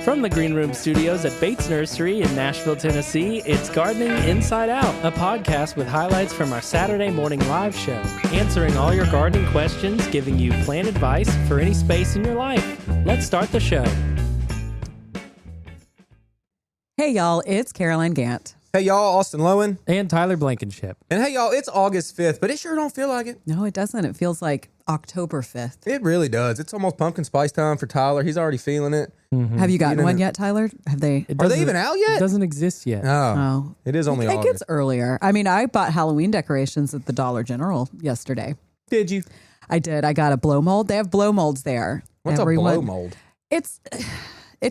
From the Green Room Studios at Bates Nursery in Nashville, Tennessee, it's Gardening Inside Out, a podcast with highlights from our Saturday morning live show, answering all your gardening questions, giving you plant advice for any space in your life. Let's start the show. Hey, y'all, it's Caroline Gant. Hey, y'all, Austin Lowen. And Tyler Blankenship. And hey, y'all, it's August 5th, but it sure don't feel like it. No, it doesn't. It feels like October 5th. It really does. It's almost pumpkin spice time for Tyler. He's already feeling it. Mm-hmm. Have you gotten one yet, Tyler? Have they? Are they even out yet? It doesn't exist yet. Oh. It is only I think August. it's earlier. I mean, I bought Halloween decorations at the Dollar General yesterday. Did you? I did. I got a blow mold. They have blow molds there. What's a blow mold? It's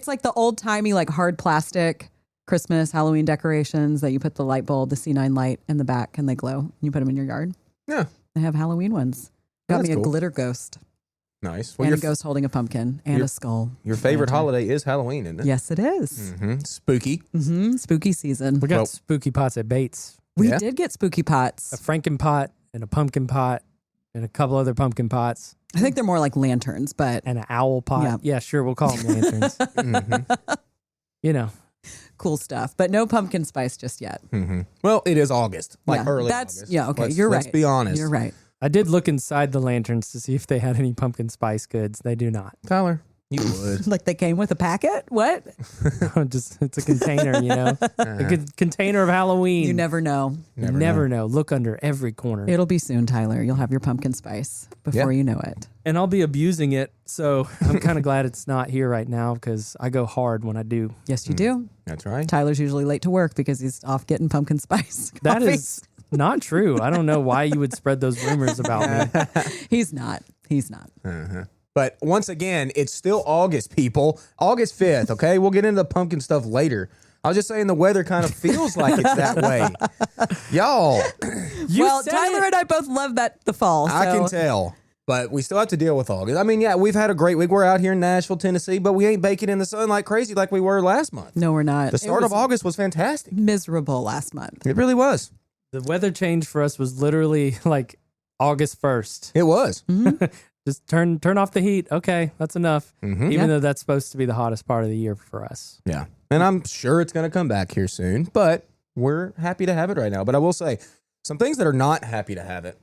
like the old-timey, like hard plastic Christmas Halloween decorations that you put the light bulb, the C9 light in the back, and they glow. And you put them in your yard. Yeah. They have Halloween ones. Got That's me a cool. glitter ghost. Nice. And a ghost holding a pumpkin and a skull. Your favorite Lantern. holiday is Halloween, isn't it? Yes, it is. Mm-hmm. Spooky. Mm-hmm. Spooky season. We got spooky pots at Bates. We Yeah. did get spooky pots. A Franken pot and a pumpkin pot and a couple other pumpkin pots. I think they're more like lanterns, but And an owl pot. Yeah. Yeah, sure, we'll call them lanterns. Mm-hmm. You know. cool stuff. But no pumpkin spice just yet. Mm-hmm. Well, it is August, like Yeah, early that's- August. yeah, okay, Let's you're right. Let's be honest. You're right. I did look inside the lanterns to see if they had any pumpkin spice goods. They do not. Tyler, you would. Like they came with a packet? What? Just it's a container, you know. A container of Halloween. You never know. Never know. Look under every corner. It'll be soon, Tyler. You'll have your pumpkin spice before you know it. And I'll be abusing it, so I'm kind of glad it's not here right now because I go hard when I do. Yes, you do. That's right. Tyler's usually late to work because he's off getting pumpkin spice. That coffee. is not true. I don't know why you would spread those rumors about me. He's not. He's not. Uh-huh. But once again, it's still August, people. August 5th, okay? We'll get into the pumpkin stuff later. I was just saying the weather kind of feels like it's that way. Y'all, Well, said Tyler it. and I both love the fall. I so- can tell. But we still have to deal with August. I mean, yeah, we've had a great week. We're out here in Nashville, Tennessee, but we ain't baking in the sun like crazy like we were last month. No, we're not. The start of August was fantastic. Miserable last month. It really was. The weather change for us was literally like August 1st. It was. Just turn off the heat. Okay, that's enough. Mhm. Even though that's supposed to be the hottest part of the year for us. Yeah. And I'm sure it's going to come back here soon, but we're happy to have it right now. But I will say, some things that are not happy to have it.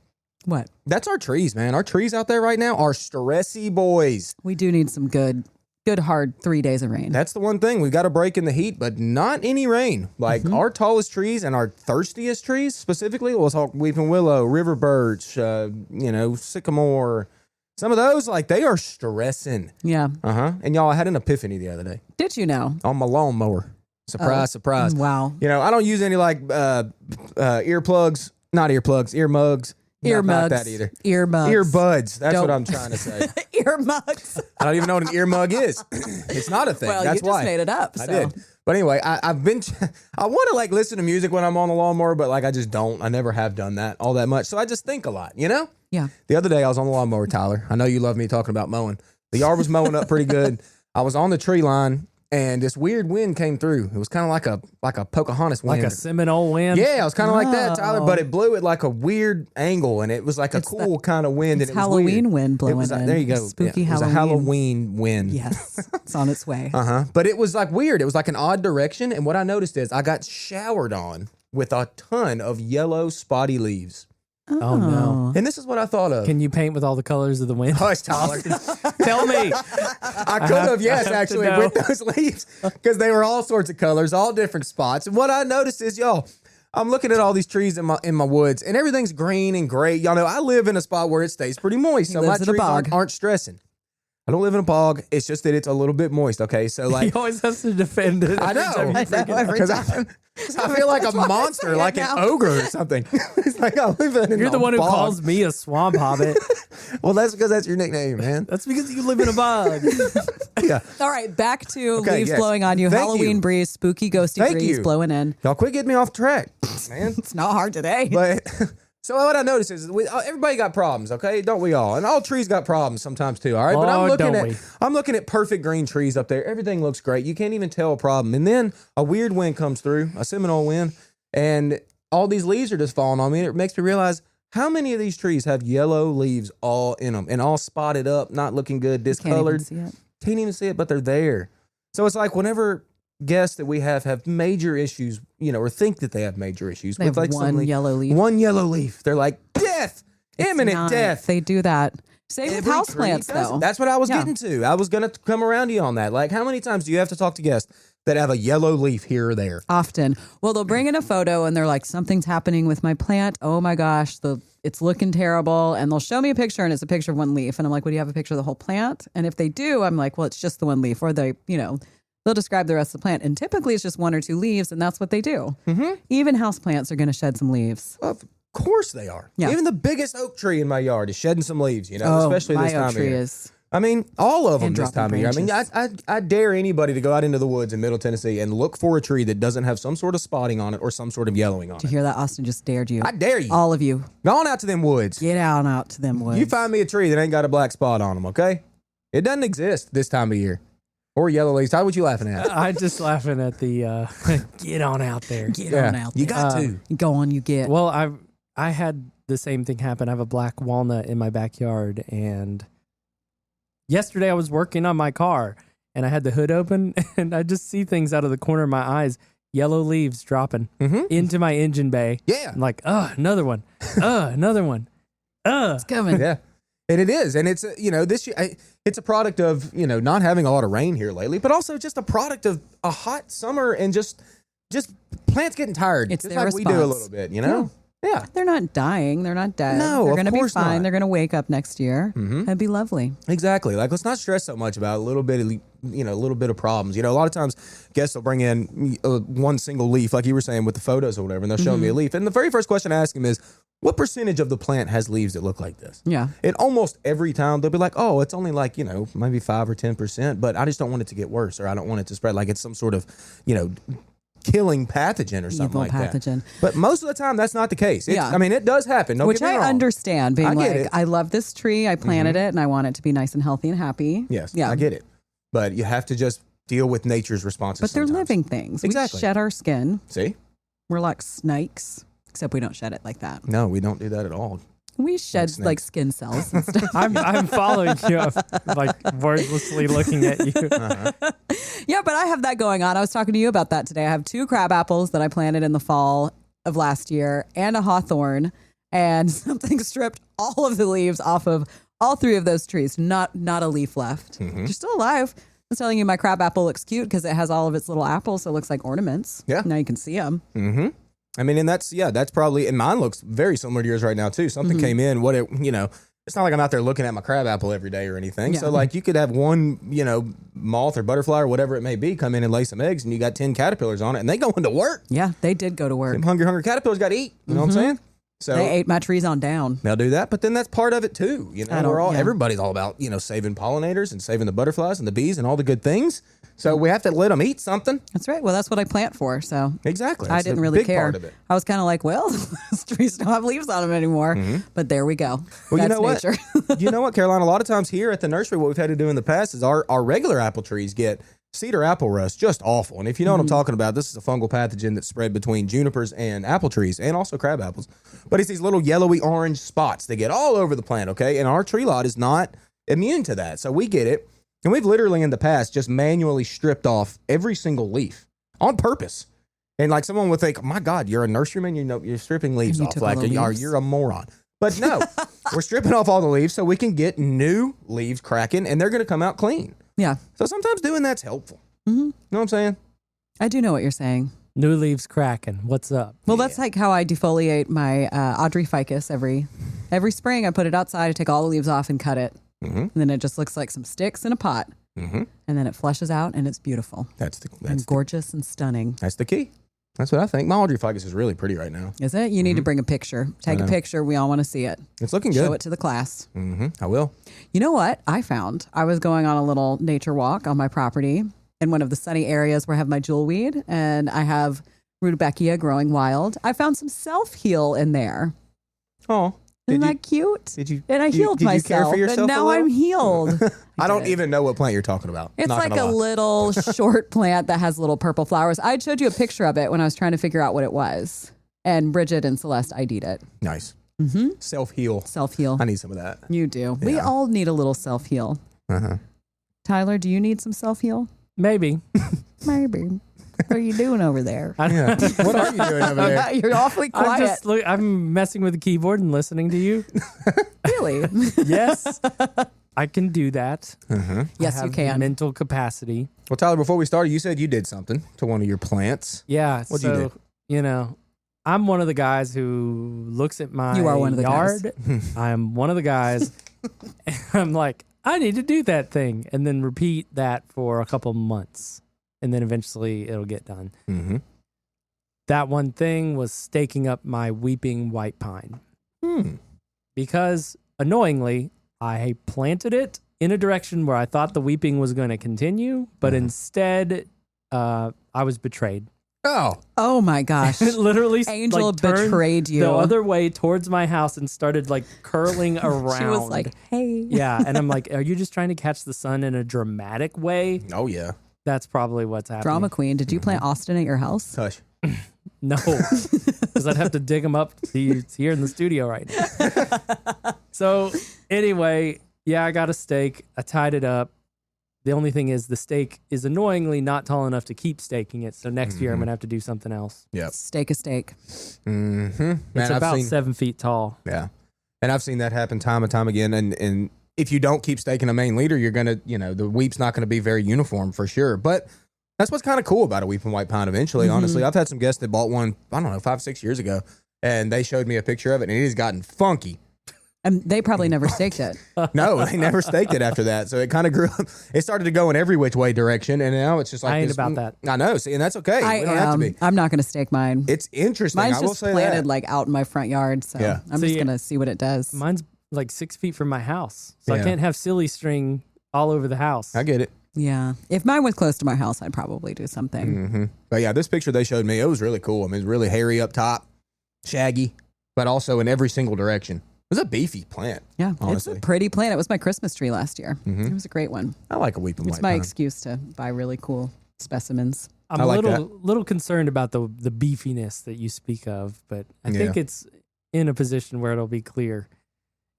What? That's our trees, man. Our trees out there right now are stressy boys. We do need some good hard 3 days of rain. That's the one thing. We've got a break in the heat, but not any rain. Like our tallest trees and our thirstiest trees, specifically, we'll talk weeping willow, river birch, sycamore. Some of those, like, they are stressing. Yeah. And y'all, I had an epiphany the other day Did you know? on my lawnmower. Surprise, surprise. Wow. You know, I don't use any like earplugs, not earplugs, earmugs. Ear Not mugs. that either. Earmugs. Earbuds. That's Don't- what I'm trying to say. Earmugs. I don't even know what an earmug is. It's not a thing. Well, That's you just why. made it up. I So. did. But anyway, I've been, I want to like listen to music when I'm on the lawnmower, but like I just don't. I never have done that all that much. So I just think a lot, you know? Yeah. The other day I was on the lawnmower, Tyler. I know you love me talking about mowing. The yard was mowing up pretty good. I was on the tree line and this weird wind came through. It was kind of like a Pocahontas wind. Like a Seminole wind. Yeah, it was kind of like that, Tyler, Oh. but it blew at like a weird angle, and it was like a cool kind of wind. It's and it was Halloween weird. wind It blowing was, in. there you go. Spooky It was Halloween. a Halloween wind. Yes. It's on its way. But it was like weird. It was like an odd direction, and what I noticed is I got showered on with a ton of yellow spotty leaves. Oh, no. And this is what I thought of. Can you paint with all the colors of the wind? Hush, Tyler. Tell me. I could have, yes, I have to actually, know. with those leaves, because they were all sorts of colors, all different spots. And what I noticed is, y'all, I'm looking at all these trees in my woods, and everything's green and great. Y'all know I live in a spot where it stays pretty moist, so my lives in a trees bog. aren't stressing. I don't live in a bog. It's just that it's a little bit moist. Okay, so He like always has to defend it. I know. Every because time. I feel like a monster, like an ogre or something. It's like I live in You're a the one who bog. calls me a swamp hobbit. Well, that's because that's your nickname, man. That's because you live in a bog. Yeah. All right, back to Okay, leaves yes. blowing on you. Thank Halloween you. breeze, spooky, ghosty Thank breeze you. blowing in. Y'all quit getting me off track, man. It's not hard today. But so what I noticed is everybody got problems, okay? Don't we all? And all trees got problems sometimes too, all right? But Oh, don't we? I'm looking at perfect green trees up there. Everything looks great. You can't even tell a problem. And then a weird wind comes through, a Seminole wind, and all these leaves are just falling on me. And it makes me realize how many of these trees have yellow leaves all in them and all spotted up, not looking good, Can't even discolored. see it. Can't even see it, but they're there. So it's like whenever guests that we have major issues, or think that they have major issues They with have like one yellow leaf. One yellow leaf. They're like, death, imminent Not. death. They do that. Same with Every houseplants, tree does it. though. That's what I was Yeah. getting to. I was going to come around to you on that. Like, how many times do you have to talk to guests that have a yellow leaf here or there? Often. Well, they'll bring in a photo and they're like, something's happening with my plant. Oh my gosh, it's looking terrible. And they'll show me a picture and it's a picture of one leaf. And I'm like, well, do you have a picture of the whole plant? And if they do, I'm like, well, it's just the one leaf. Or they'll describe the rest of the plant. And typically it's just one or two leaves, and that's what they do. Mm-hmm. Even houseplants are going to shed some leaves. Of course they are. Yeah. Even the biggest oak tree in my yard is shedding some leaves, especially my this time oak of tree year. is. I mean, all of them And this time dropping of year. I mean, I dare anybody to go out into the woods in Middle Tennessee and look for a tree that doesn't have some sort of spotting on it or some sort of yellowing on Did you it. hear that? Austin just dared you. I dare you. All of you. Go on out to them woods. Get out to them woods. You find me a tree that ain't got a black spot on them, okay? It doesn't exist this time of year. Or yellow leaves. How what you laughing at? I'm just laughing at the get on out there. Get on out there. You got to. Go on, you get. Well, I had the same thing happen. I have a black walnut in my backyard, and yesterday I was working on my car, and I had the hood open, and I just see things out of the corner of my eyes. Yellow leaves dropping into my engine bay. Yeah. I'm like, another one. Another one. It's coming. Yeah. And it is. And it's, this year, it's a product of, not having a lot of rain here lately, but also just a product of a hot summer and just plants getting tired. It's just their like we do a response. little bit, Yeah. They're not dying. They're not dead. No, they're of going to be course fine. not. They're going to wake up next year. That'd be lovely. Exactly. Like, let's not stress so much about a little bit of problems. A lot of times guests will bring in one single leaf, like you were saying with the photos or whatever, and they'll show me a leaf. And the very first question I ask them is, what percentage of the plant has leaves that look like this? Yeah. And almost every time they'll be like, oh, it's only like, maybe 5 or 10%, but I just don't want it to get worse, or I don't want it to spread like it's some sort of, killing pathogen or something Evil like pathogen. that. But most of the time, that's not the case. Yeah. I mean, it does happen. Don't Which get me I wrong. understand, being I get like, it. I love this tree. I planted it, and I want it to be nice and healthy and happy. Yes, Yeah. I get it. But you have to just deal with nature's responses. But they're sometimes. living things. Exactly. We shed our skin. See? We're like snakes, except we don't shed it like that. No, we don't do that at all. We shed snakes. like skin cells and stuff. I'm following you. I'm like wordlessly looking at you. Yeah, but I have that going on. I was talking to you about that today. I have 2 crab apples that I planted in the fall of last year and a hawthorn, and something stripped all of the leaves off of all 3 of those trees. Not a leaf left. They're still alive. I was telling you my crab apple looks cute because it has all of its little apples, so it looks like ornaments. Yeah. Now you can see them. Mm-hmm. I mean, and that's probably, and mine looks very similar to yours right now too. Something came in, it's not like I'm out there looking at my crab apple every day or anything. Yeah. So like you could have one, moth or butterfly or whatever it may be come in and lay some eggs, and you got 10 caterpillars on it, and they go into work. Yeah, they did go to work. Them hungry caterpillars got to eat. You know what I'm saying? So They ate my trees on down. they'll do that, but then that's part of it too. I don't- yeah. Everybody's all about saving pollinators and saving the butterflies and the bees and all the good things. So we have to let them eat something. That's right. Well, that's what I plant for. So Exactly. I That's didn't a really big care. part of it. I was kind of like, well, these trees don't have leaves on them anymore. But there we go. Well, That's you know nature. what? You know what, Caroline? A lot of times here at the nursery, what we've had to do in the past is our regular apple trees get cedar apple rust, just awful. And if you know what I'm talking about, this is a fungal pathogen that's spread between junipers and apple trees and also crab apples. But it's these little yellowy orange spots that get all over the plant, okay? And our tree lot is not immune to that. So we get it. And we've literally in the past just manually stripped off every single leaf on purpose. And like someone would think, my God, you're a nurseryman, you're stripping leaves You off. took all Like the leaves. you're a moron. But no, we're stripping off all the leaves so we can get new leaves cracking, and they're going to come out clean. Yeah. So sometimes doing that's helpful. You know what I'm saying? I do know what you're saying. New leaves cracking. What's up? Well, that's like how I defoliate my Audrey ficus every spring. I put it outside, I take all the leaves off and cut it. And then it just looks like some sticks in a pot. And then it flushes out and it's beautiful. That's and gorgeous and stunning. That's the key. That's what I think. My Audrey ficus is really pretty right now. Is it? You need to bring a picture. Take a picture. We all want to see it. It's looking good. Show it to the class. I will. You know what I found? I was going on a little nature walk on my property in one of the sunny areas where I have my jewelweed, and I have rudbeckia growing wild. I found some self-heal in there. Oh. Isn't that cute? Did you? And I healed did you myself, care for yourself and now a little? I'm healed. I don't did. even know what plant you're talking about. It's Not like gonna a lie. little short plant that has little purple flowers. I showed you a picture of it when I was trying to figure out what it was. And Bridget and Celeste ID'd it. Nice. Self-heal. Self-heal. I need some of that. You do. We all need a little self-heal. Tyler, do you need some self-heal? Maybe. Maybe. What are you doing over there? Yeah. What are you doing over there? You're awfully quiet. I'm messing with the keyboard and listening to you. Really? Yes. I can do that. Yes, I you have can. the mental capacity. Well, Tyler, before we started, you said you did something to one of your plants. Yeah. What'd you do? You know, I'm one of the guys who looks at my You are one of the yard. I'm one of the guys. And I'm like, I need to do that thing. And then repeat that for a couple months. And then eventually it'll get done. Mm-hmm. That one thing was staking up my weeping white pine. Because annoyingly, I planted it in a direction where I thought the weeping was going to continue, but instead I was betrayed. Oh my gosh. It literally Angel turned betrayed you. the other way towards my house and started curling around. She was like, hey. Yeah, and I'm like, are you just trying to catch the sun in a dramatic way? Oh, yeah. That's probably what's happening. Drama queen. Did you plant Austin at your house? Hush. No, because I'd have to dig him up. He's here in the studio right now. So anyway, yeah, I got a stake. I tied it up. The only thing is the stake is annoyingly not tall enough to keep staking it. So next year I'm going to have to do something else. Yep. Stake a steak. Mm-hmm. It's about 7 feet tall. Yeah. And I've seen that happen time and time again. And if you don't keep staking a main leader, you're going to, the weep's not going to be very uniform for sure. But that's what's kind of cool about a weeping white pine eventually, honestly. I've had some guests that bought one, I don't know, 5-6 years ago. And they showed me a picture of it, and it has gotten funky. And they probably never staked it. No, they never staked it after that. So it kind of grew up. It started to go in every which way direction, and now it's just like I ain't this, about that. I know. See, and that's okay. I we don't have to be. I'm not going to stake mine. It's interesting. Mine's I will just say planted that. out in my front yard. So Yeah. I'm just going to see what it does. Mine's 6 feet from my house. So I Yeah. can't have silly string all over the house. I get it. Yeah. If mine was close to my house, I'd probably do something. Mm-hmm. But yeah, this picture they showed me, it was really cool. I mean, it's really hairy up top, shaggy, but also in every single direction. It was a beefy plant. Yeah. Honestly. It's a pretty plant. It was my Christmas tree last year. It was a great one. I like a weeping It's white my pine. excuse to buy really cool specimens. I'm I a like little concerned about the beefiness that you speak of, but I think it's in a position where it'll be clear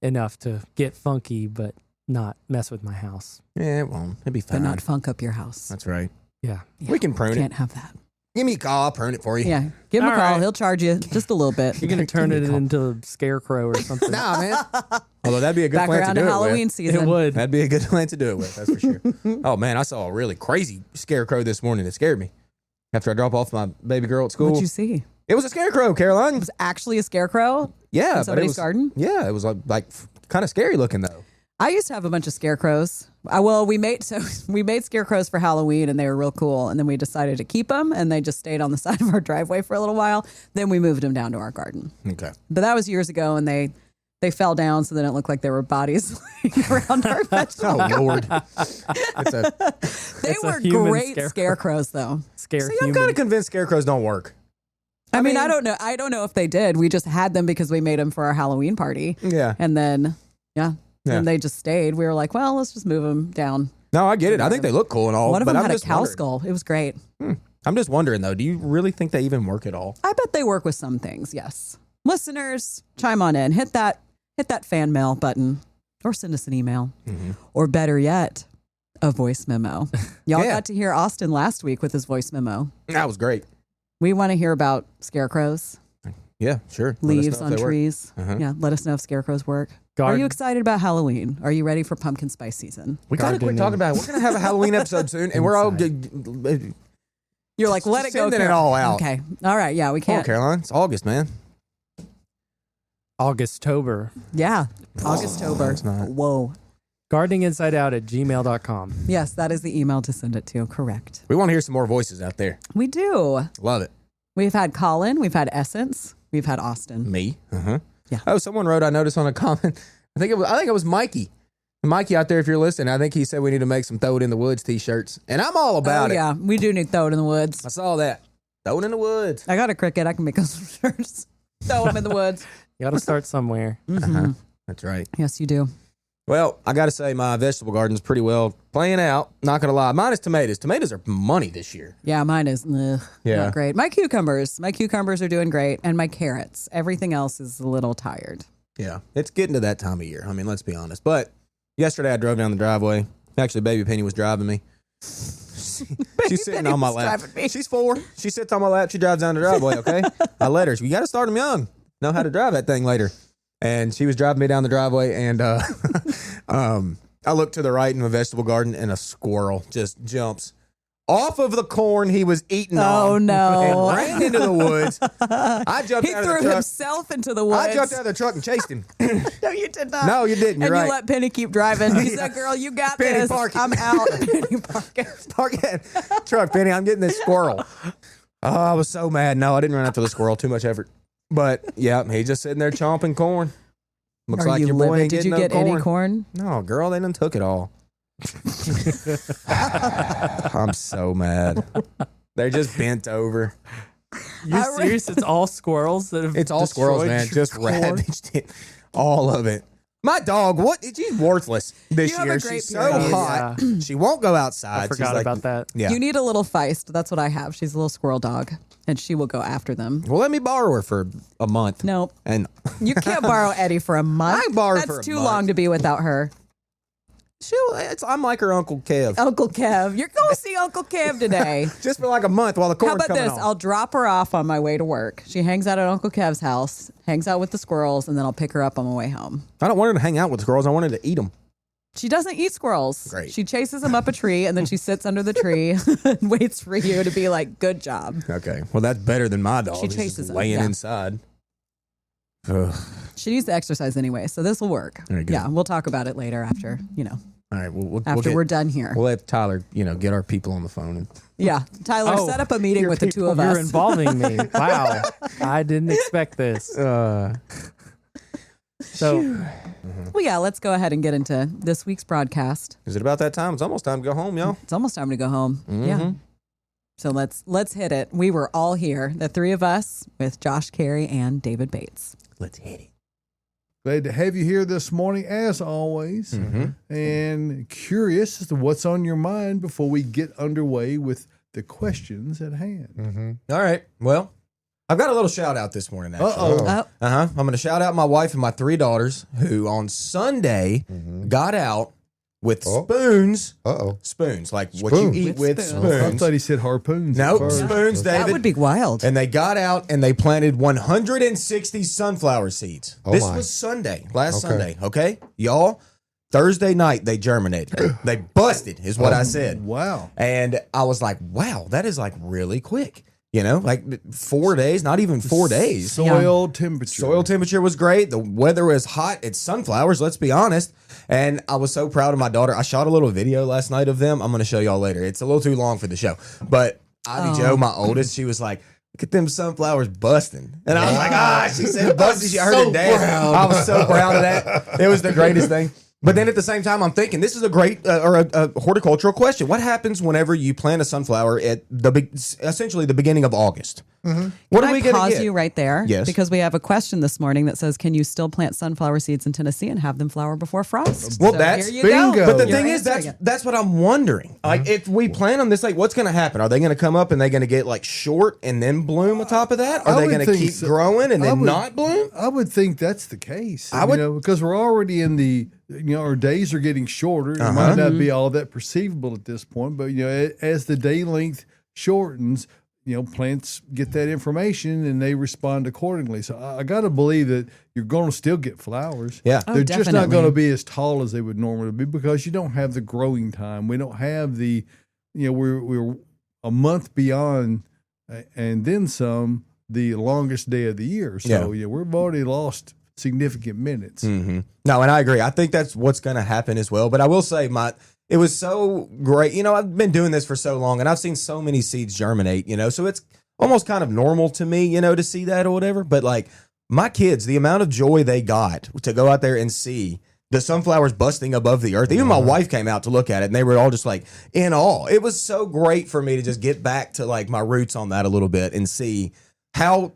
enough to get funky, but not mess with my house. Yeah, it won't. It'll be But fine. not funk up your house. That's right. Yeah. We can prune Can't it. have that. Give me a call. I'll prune it for you. Yeah. Give him a All call. right. He'll charge you just a little bit. You're going to turn it into a scarecrow or something. Nah, man. Although that'd be a good Back plant around to to do Halloween it with. season. It would. That'd be a good plant to do it with. That's for sure. Oh, man. I saw a really crazy scarecrow this morning. It scared me. After I drop off my baby girl at school. What'd you see? It was a scarecrow, Caroline. It was actually a scarecrow Yeah. in but it somebody's was, garden? Yeah. It was like kind of scary looking, though. I used to have a bunch of scarecrows. We made scarecrows for Halloween, and they were real cool. And then we decided to keep them, and they just stayed on the side of our driveway for a little while. Then we moved them down to our garden. Okay. But that was years ago, and they fell down, so they didn't look like there were bodies laying around our vegetable. Oh, Lord. They It's a were human great scarecrow. scarecrows, though. Scare See, I'm human. kind of convinced scarecrows don't work. I mean, mean- I don't know. I don't know if they did. We just had them because we made them for our Halloween party, Yeah. and then Yeah. and they just stayed. We were like, well, let's just move them down. No, I get it. I think they look cool and all. One of but them I'm had a just cow wondering. skull. It was great. I'm just wondering, though, do you really think they even work at all? I bet they work with some things. Yes, listeners, chime on in. Hit that fan mail button, or send us an email, or better yet, a voice memo. Y'all Yeah. got to hear Austin last week with his voice memo. That was great. We want to hear about scarecrows, Yeah, sure. Let us leaves know on if they work. trees. Yeah, let us know if scarecrows work. Are Garden- you excited about Halloween? Are you ready for pumpkin spice season? We got to quit Gardening. talking about it. We're going to have a Halloween episode soon, and we're all You're like, let it go. sending it Carol. all out. Okay. All right. Yeah, we Come on, can't. Caroline. It's August, man. August-tober. Yeah. August-tober. it's not. Whoa. gardeninsideout@gmail.com. Yes, that is the email to send it to. Correct. We want to hear some more voices out there. We do. Love it. We've had Colin. We've had Essence. We've had Austin. Me. Uh-huh. Yeah. Oh, someone wrote, I noticed on a comment. I think it was Mikey. Mikey out there, if you're listening, I think he said we need to make some Throw It in the Woods t-shirts. And I'm all about it. Yeah, we do need throw it in the woods. I saw that. Throw it in the woods. I got a cricket. I can make us some shirts. Throw them in the woods. You got to start somewhere. That's right. Yes, you do. Well, I got to say my vegetable garden's pretty well playing out. Not going to lie. Mine is tomatoes. Tomatoes are money this year. Yeah, mine is Yeah. not great. My cucumbers are doing great, and my carrots. Everything else is a little tired. Yeah. It's getting to that time of year. I mean, let's be honest. But yesterday I drove down the driveway. Actually, Baby Penny was driving me. She's sitting on my lap. driving me. She's 4. She sits on my lap. She drives down the driveway, okay? I let her. You got to start them young. Know how to drive that thing later. And she was driving me down the driveway, and I looked to the right in the vegetable garden, and a squirrel just jumps off of the corn he was eating on. Oh, no. And ran into the woods. I jumped He out of the threw truck. himself into the woods. I jumped out of the truck and chased him. No, you did not. No, you didn't. You're and right. you let Penny keep driving. He said, girl, you got Penny, this. park it. I'm out. Penny, park it. Park that truck, Penny. I'm getting this squirrel. Oh, I was so mad. No, I didn't run after the squirrel. Too much effort. But, yeah, he's just sitting there chomping corn. Looks Are like you your boy livid? ain't Did getting you no get any corn? No, girl, they done took it all. I'm so mad. They're just bent over. You're serious? It's all squirrels that have It's all squirrels, destroyed man. your Just corn? ravaged it. All of it. My dog, she's worthless this You have year. a great She's so period. hot. She won't go outside. I forgot She's like, about that. Yeah. You need a little feist. That's what I have. She's a little squirrel dog, and she will go after them. Well, let me borrow her for a month. Nope. And You can't borrow Eddie for a month. I can borrow her That's for a too month. long to be without her. I'm like her Uncle Kev. Uncle Kev. You're going to see Uncle Kev today. Just for like a month while the How corn's about coming this? on. I'll drop her off on my way to work. She hangs out at Uncle Kev's house, hangs out with the squirrels, and then I'll pick her up on my way home. I don't want her to hang out with the squirrels. I want her to eat them. She doesn't eat squirrels. Great. She chases them up a tree, and then she sits under the tree and waits for you to be like, good job. Okay. Well, that's better than my dog. She He's just chases them, laying yeah. inside. Ugh. She needs to exercise anyway, so this will work. Very good. Yeah, we'll talk about it later after, All right. We'll after get, we're done here. We'll have Tyler, get our people on the phone. And Yeah, Tyler, Oh, set up a meeting with the two of You're us. involving me. Wow. I didn't expect this. So, Well, yeah, let's go ahead and get into this week's broadcast. is it about that time? It's almost time to go home, y'all. It's almost time to go home. Mm-hmm. Yeah. So let's hit it. We were all here, the three of us, with Josh Carey and David Bates. Let's hit it. Glad to have you here this morning, as always, and curious as to what's on your mind before we get underway with the questions at hand. All right. Well, I've got a little shout out this morning, actually. Oh, I'm going to shout out my wife and my 3 daughters who on Sunday got out with spoons. Spoons, like what you eat with With spoons. I thought he said harpoons. at Nope, first. spoons, David. that would be wild. And they got out and they planted 160 sunflower seeds. This was Sunday, last Sunday, okay? Y'all, Thursday night they germinated. They busted, is what I said. Wow. And I was like, wow, that is like really quick. Like 4 days, not even 4 days. Soil temperature. Soil temperature was great. The weather was hot. It's sunflowers, let's be honest. And I was so proud of my daughter. I shot a little video last night of them. I'm going to show y'all later. It's a little too long for the show. But Ivy Jo, my oldest, she was like, look at them sunflowers busting. And I was like, she said busting. She heard it dance. I was so proud of that. It was the greatest thing. But then at the same time, I'm thinking this is a great a horticultural question. What happens whenever you plant a sunflower at essentially the beginning of August? What are we Can going I to pause get? you right there? Yes. Because we have a question this morning that says, can you still plant sunflower seeds in Tennessee and have them flower before frost? Well, So that's here you bingo. go. But the You're thing is, answering it. that's what I'm wondering. Like, if we plant them this late, what's going to happen? Are they going to come up and they're going to get like short and then bloom on top of that? Are I they would going to think keep so. growing and I then would- not bloom? I would think that's the case. I would- because we're already in the, our days are getting shorter. It might not be all that perceivable at this point, but as the day length shortens, plants get that information and they respond accordingly. So I got to believe that you're going to still get flowers. Yeah. Oh, They're just not definitely. going to be as tall as they would normally be because you don't have the growing time. We don't have the, we're a month beyond and then some, the longest day of the year. So we've already lost significant minutes. No, and I agree. I think that's what's going to happen as well. But I will say, it was so great. I've been doing this for so long, and I've seen so many seeds germinate. So it's almost kind of normal to me, to see that or whatever. But like my kids, the amount of joy they got to go out there and see the sunflowers busting above the earth. Even my wife came out to look at it, and they were all just like in awe. It was so great for me to just get back to like my roots on that a little bit and see how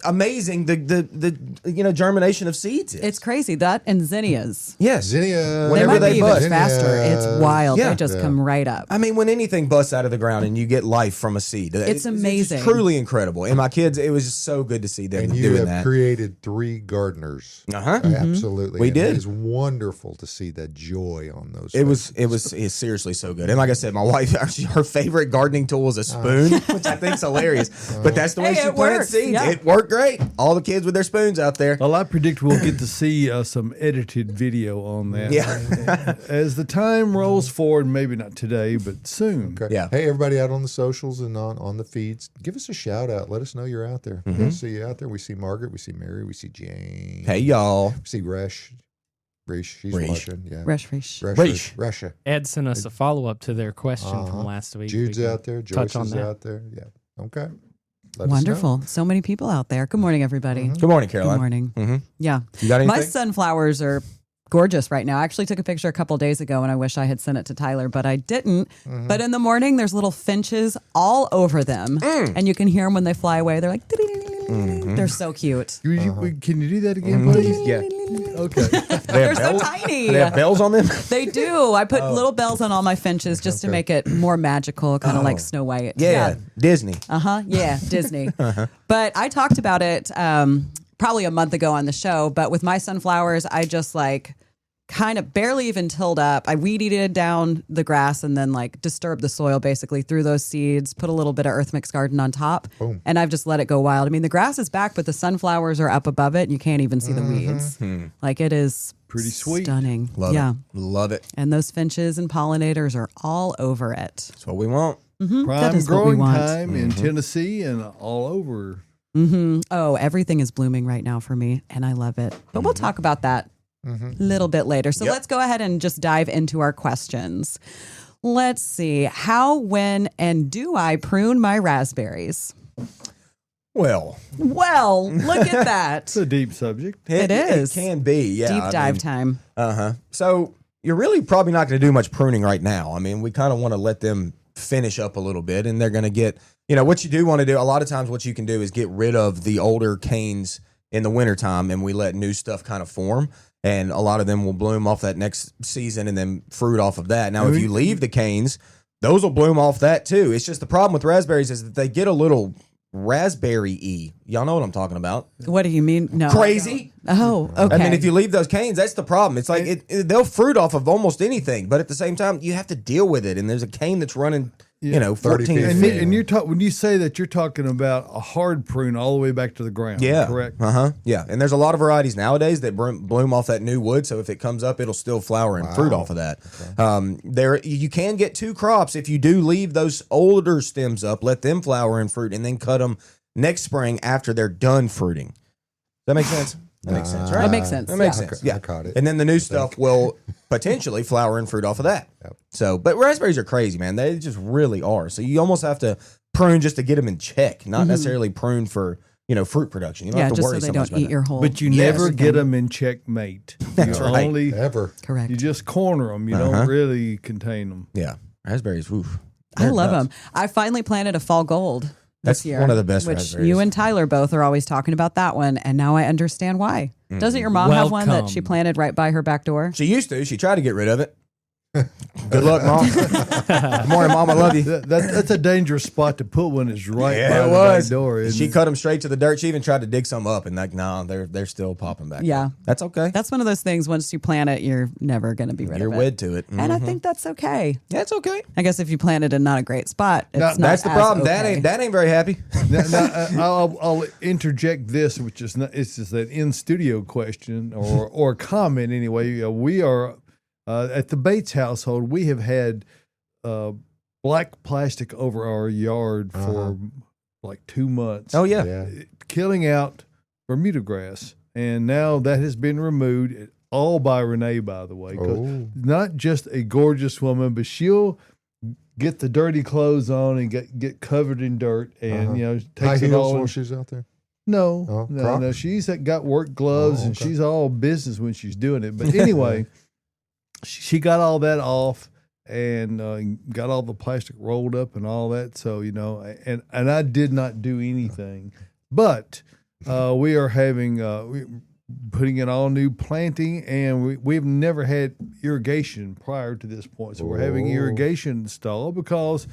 amazing the germination of seeds is. It's crazy. That and zinnias. Yes. Zinnia. They Whenever might they be even bust. faster. It's wild. Yeah. They just come right up. I mean, when anything busts out of the ground and you get life from a seed, It's amazing. It's truly incredible. And my kids, it was just so good to see them And you doing have that. created 3 gardeners. Uh-huh. Absolutely. We And did. It is wonderful to see that joy on those It's seriously so good. And like I said, my wife, actually, her favorite gardening tool is a spoon, which I think is hilarious. But that's the way Hey, she it planted works. seeds. Yeah. It worked great. All the kids with their spoons out there. Well, I predict we'll get to see some edited video on that. Yeah. As the time rolls forward, maybe not today, but soon. Okay. Yeah. Hey, everybody out on the socials and on the feeds, give us a shout out. Let us know you're out there. We see you out there. We see Margaret. We see Mary. We see Jane. Hey, y'all. We see Resh. She's Resh. watching. Yeah. Resh. Russia. Ed sent us a follow-up to their question from last week. Jude's We can out there. touch Joyce on is that. out there. Yeah. Okay. Let us know. Wonderful. So many people out there. Good morning, everybody. Good morning, Good Caroline. morning. Mm-hmm. Yeah. You got anything? My sunflowers are gorgeous right now. I actually took a picture a couple days ago and I wish I had sent it to Tyler, but I didn't. But in the morning, there's little finches all over them. And you can hear them when they fly away. They're like, they're so cute. Can you do that again, please? Yeah. Okay. They're so tiny. They have bells on them? They do. I put little bells on all my finches just to make it more magical, kind of like Snow White. Yeah. Disney. Yeah, Disney. But I talked about it probably a month ago on the show. But with my sunflowers, I just like kind of barely even tilled up. I weed eated down the grass and then like disturbed the soil basically through those seeds, put a little bit of Earth Mix Garden on top. Boom. And I've just let it go wild. I mean, the grass is back, but the sunflowers are up above it and you can't even see the weeds. Like it is Pretty sweet. stunning. Love yeah. it. Love it. And those finches and pollinators are all over it. That's what we want. That Prime is what we growing want. time in Tennessee and all over. Oh, everything is blooming right now for me, and I love it. But we'll talk about that a little bit later. So let's go ahead and just dive into our questions. Let's see. How, when, and do I prune my raspberries? Well, Look at that. It's a deep subject. It is. It can be, yeah. Deep dive time. So you're really probably not going to do much pruning right now. I mean, we kind of want to let them finish up a little bit, and they're going to get, what you do want to do, a lot of times what you can do is get rid of the older canes in the wintertime, and we let new stuff kind of form. And a lot of them will bloom off that next season and then fruit off of that. Now, if you leave the canes, those will bloom off that too. It's just the problem with raspberries is that they get a little raspberry-y. Y'all know what I'm talking about. What do you mean? No. Crazy. Oh, okay. I mean, if you leave those canes, that's the problem. It's like they'll fruit off of almost anything, but at the same time, you have to deal with it. And there's a cane that's running, 14 feet. feet. And you're when you say that, you're talking about a hard prune all the way back to the ground. Yeah. Correct. Yeah. And there's a lot of varieties nowadays that bloom off that new wood. So if it comes up, it'll still flower and fruit off of that. Okay. You can get 2 crops if you do leave those older stems up, let them flower and fruit, and then cut them next spring after they're done fruiting. Does that make sense? That makes sense, right? That makes sense. That makes Yeah. sense. Yeah. I caught it. And then the new stuff will potentially flower and fruit off of that. Yep. So, but raspberries are crazy, man. They just really are. So you almost have to prune just to get them in check, not necessarily prune for, fruit production. You don't Yeah, have to just worry so so they much don't about eat your whole. But you Yes. never get them in checkmate. That's You right. only Ever. Correct. you just corner them. You don't really contain them. Yeah. Raspberries, oof. I love them. I finally planted a fall gold That's this year. one of the best which raspberries. you and Tyler both are always talking about that one, and now I understand why. Doesn't your mom have one that she Welcome. planted right by her back door? She used to. She tried to get rid of it. Good luck, Mom. Good morning, Mom. I love you. That's a dangerous spot to put when it's right by Yeah, it the was. back door. Isn't She it? cut them straight to the dirt. She even tried to dig some up, and they're still popping back. Yeah. That's okay. That's one of those things. Once you plant it, you're never going to be rid You're of it. wed to it. And I think that's okay. That's okay. I guess if you plant it in not a great spot, it's not That's the as problem. okay. Dad ain't very happy. Now, I'll interject this, which is not, it's just an in studio question or comment anyway. We are at the Bates household. We have had black plastic over our yard for like 2 months. Oh yeah. Yeah. Killing out Bermuda grass, and now that has been removed. All by Renee, by the way. 'Cause Oh. not just a gorgeous woman, but she'll get the dirty clothes on and get covered in dirt, and High takes it heels all. while she's out there. No, Oh, no. Crocs? She's got work gloves, Oh, and okay. she's all business when she's doing it. But anyway, she got all that off and got all the plastic rolled up and all that. So and I did not do anything, but We are having putting in all new planting, and we've never had irrigation prior to this point. So we're having irrigation installed because,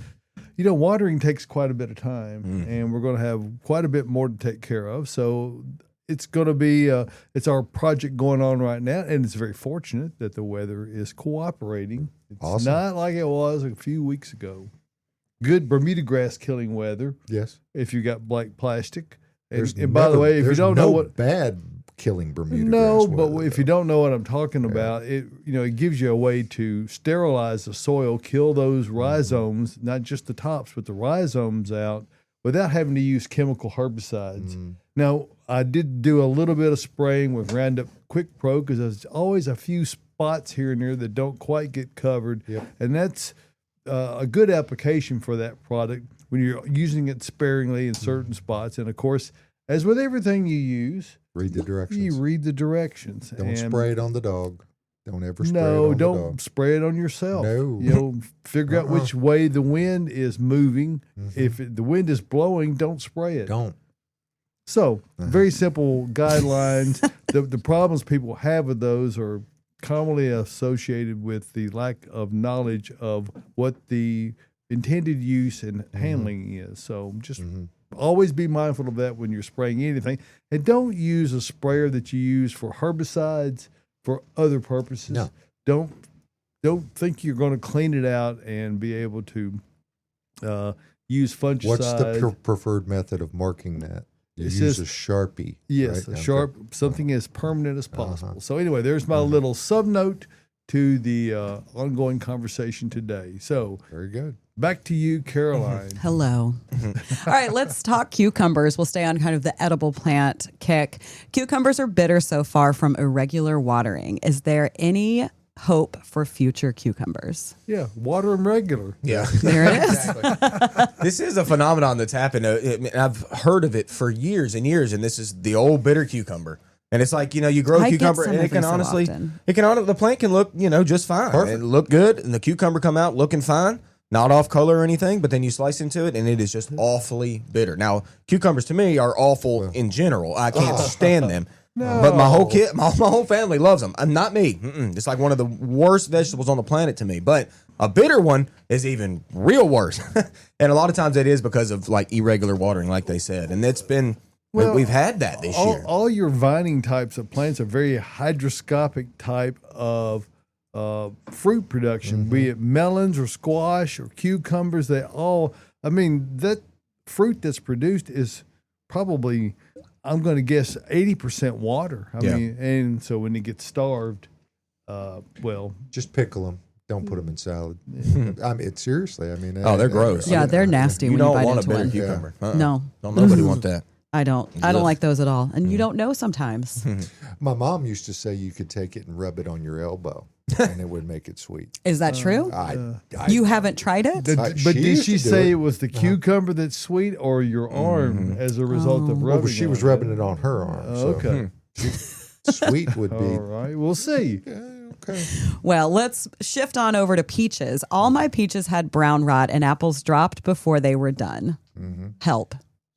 watering takes quite a bit of time, and we're going to have quite a bit more to take care of. So it's going to be it's our project going on right now, and it's very fortunate that the weather is cooperating. It's not like it was a few weeks ago. Good Bermuda grass killing weather. Yes. If you got black plastic. And by the way, if you don't know what bad killing Bermuda grass. No, but weather, if you don't know what I'm talking about, it gives you a way to sterilize the soil, kill those rhizomes, not just the tops, but the rhizomes out without having to use chemical herbicides. Now, I did do a little bit of spraying with Roundup Quick Pro because there's always a few spots here and there that don't quite get covered, and that's a good application for that product when you're using it sparingly in certain spots. And of course, as with everything you use, read the directions. You read the directions. Don't spray it on the dog. Don't ever spray it on the dog. No, don't spray it on yourself. No. Figure out which way the wind is moving. If the wind is blowing, don't spray it. Don't. So, very simple guidelines. The problems people have with those are commonly associated with the lack of knowledge of what the intended use and handling is. So, just always be mindful of that when you're spraying anything. And don't use a sprayer that you use for herbicides for other purposes. No. Don't think you're going to clean it out and be able to use fungicide. What's the preferred method of marking that? You use a Sharpie. Yes, right? a sharp, something as permanent as possible. So anyway, there's my little sub-note to the ongoing conversation today. So very good. Back to you, Caroline. Hello. All right, let's talk cucumbers. We'll stay on kind of the edible plant kick. Cucumbers are bitter so far from irregular watering. Is there any hope for future cucumbers? Yeah, water them regular. Yeah. There it is. Exactly. This is a phenomenon that's happened. I've heard of it for years and years, and this is the old bitter cucumber. And it's like, you grow a cucumber and it can honestly, the plant can look, just fine. Perfect. And look good, and the cucumber come out looking fine. Not off color or anything, but then you slice into it, and it is just awfully bitter. Now, cucumbers to me are awful in general. I can't stand them. No. But my whole family loves them. Not me. It's like one of the worst vegetables on the planet to me. But a bitter one is even real worse. And a lot of times it is because of like irregular watering, like they said. And it's been, we've had that this year. All your vining types of plants are very hydroscopic type of fruit production, be it melons or squash or cucumbers. That fruit that's produced is probably, I'm going to guess, 80% water. I mean, and so when it gets starved, just pickle them. Don't put them in salad. Seriously. They're gross. Yeah, they're nasty. You when don't you bite want a into bitter one. cucumber. No. Don't nobody want that. I don't. I don't like those at all. And you don't know sometimes. My mom used to say you could take it and rub it on your elbow, and it would make it sweet. Is that true? You haven't tried it? But did she say it was the cucumber that's sweet or your arm as a result of rubbing she was rubbing it on her arm. Okay. Sweet would be. All right. We'll see. Okay. Well, let's shift on over to peaches. All my peaches had brown rot and apples dropped before they were done. Help.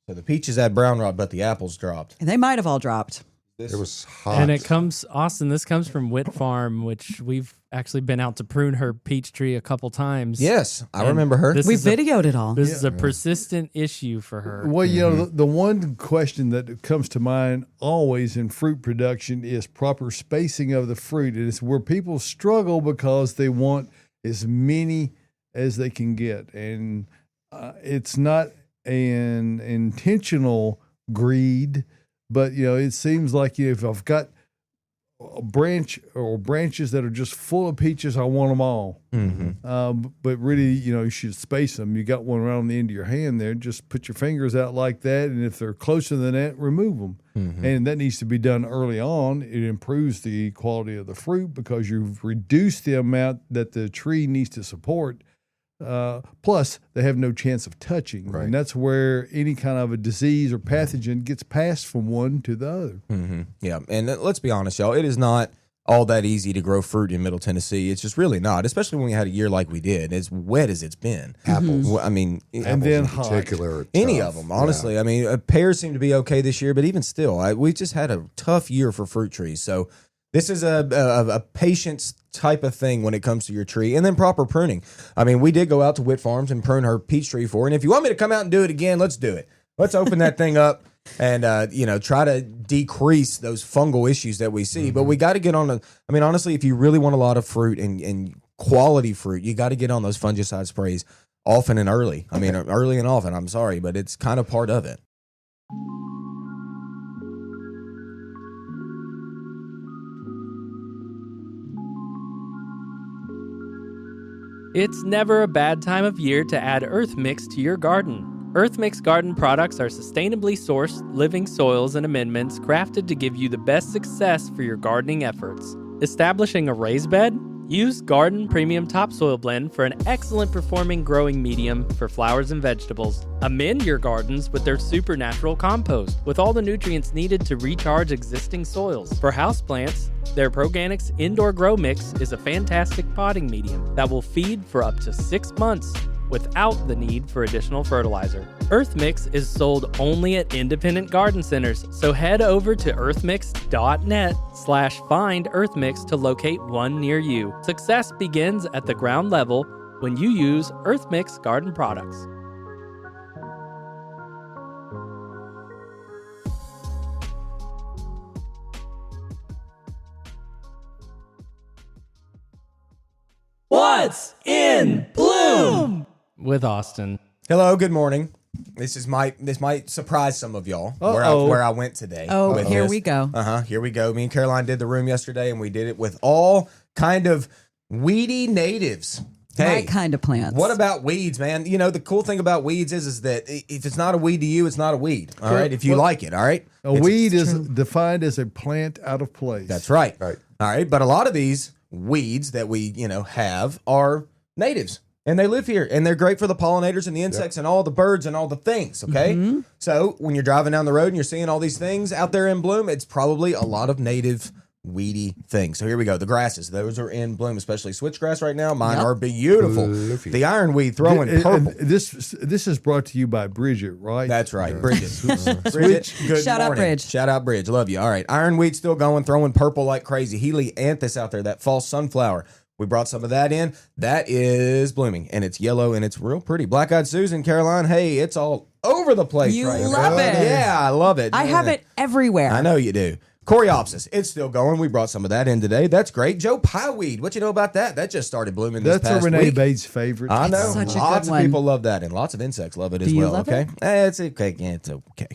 So the peaches had brown rot, but the apples dropped. And they might have all dropped. It was hot. And it comes, Austin, this comes from Witt Farm, which we've actually been out to prune her peach tree a couple times. Yes, I remember her. We videoed it all. This is a persistent issue for her. Well, the one question that comes to mind always in fruit production is proper spacing of the fruit. And it's where people struggle because they want as many as they can get. And it's not an intentional greed, but it seems like if I've got a branch or branches that are just full of peaches, I want them all. But really, you should space them. You got one right on the end of your hand there, just put your fingers out like that, and if they're closer than that, remove them. And that needs to be done early on. It improves the quality of the fruit because you've reduced the amount that the tree needs to support. Plus, they have no chance of touching. Right. And that's where any kind of a disease or pathogen gets passed from one to the other. Yeah, and let's be honest, y'all. It is not all that easy to grow fruit in Middle Tennessee. It's just really not, especially when we had a year like we did, as wet as it's been. Apples. Well, I mean, And then in hot. particular, are any tough. of them, honestly. I mean, pears seem to be okay this year, but even still, we just had a tough year for fruit trees. So this is a patience type of thing when it comes to your tree, and then proper pruning. I mean, we did go out to Witt Farms and prune her peach tree for her, and if you want me to come out and do it again, let's do it. Let's open that thing up and try to decrease those fungal issues that we see. But we got to get on I mean, honestly, if you really want a lot of fruit and quality fruit, you got to get on those fungicide sprays often and early. I mean, early and often. I'm sorry, but it's kind of part of it. It's never a bad time of year to add Earth Mix to your garden. Earth Mix garden products are sustainably sourced, living soils and amendments crafted to give you the best success for your gardening efforts. Establishing a raised bed? Use Garden Premium Topsoil Blend for an excellent performing growing medium for flowers and vegetables. Amend your gardens with their supernatural compost, with all the nutrients needed to recharge existing soils. For houseplants, their Proganics Indoor Grow Mix is a fantastic potting medium that will feed for up to 6 months without the need for additional fertilizer. Earth Mix is sold only at independent garden centers, so head over to earthmix.net/find earthmix to locate one near you. Success begins at the ground level when you use Earth Mix garden products. What's in bloom? With Austin. Hello, good morning. This might surprise some of y'all where I went today. Oh, with here this. we go. Here we go. Me and Caroline did the room yesterday, and we did it with all kind of weedy natives. My kind of plants. What about weeds, man? You know, the cool thing about weeds is that if it's not a weed to you, it's not a weed. All right, if you like it, all right. A weed is defined as a plant out of place. That's right. Right. All right, but a lot of these weeds that we have are natives. And they live here, and they're great for the pollinators and the insects and all the birds and all the things, okay? So when you're driving down the road and you're seeing all these things out there in bloom, it's probably a lot of native weedy things. So here we go. The grasses, those are in bloom, especially switchgrass right now. Mine are beautiful. Fluffy. The ironweed throwing purple. This is brought to you by Bridget, right? That's right, Bridget. Bridget, good Shout out, morning. Bridge. Shout out, Bridge. Love you. All right, ironweed still going, throwing purple like crazy. Helianthus out there, that false sunflower. We brought some of that in. That is blooming, and it's yellow, and it's real pretty. Black-eyed Susan, Caroline, hey, it's all over the place You right now. love it. Yeah, I love it. I have it everywhere. I know you do. Coreopsis, it's still going. We brought some of that in today. That's great. Joe Pieweed, what you know about that? That just started blooming this That's past a Renee week. Bates favorite. I know. It's such a Lots good of one. people love that, and lots of insects love it as you well. love Okay, it's okay. Yeah, it's okay.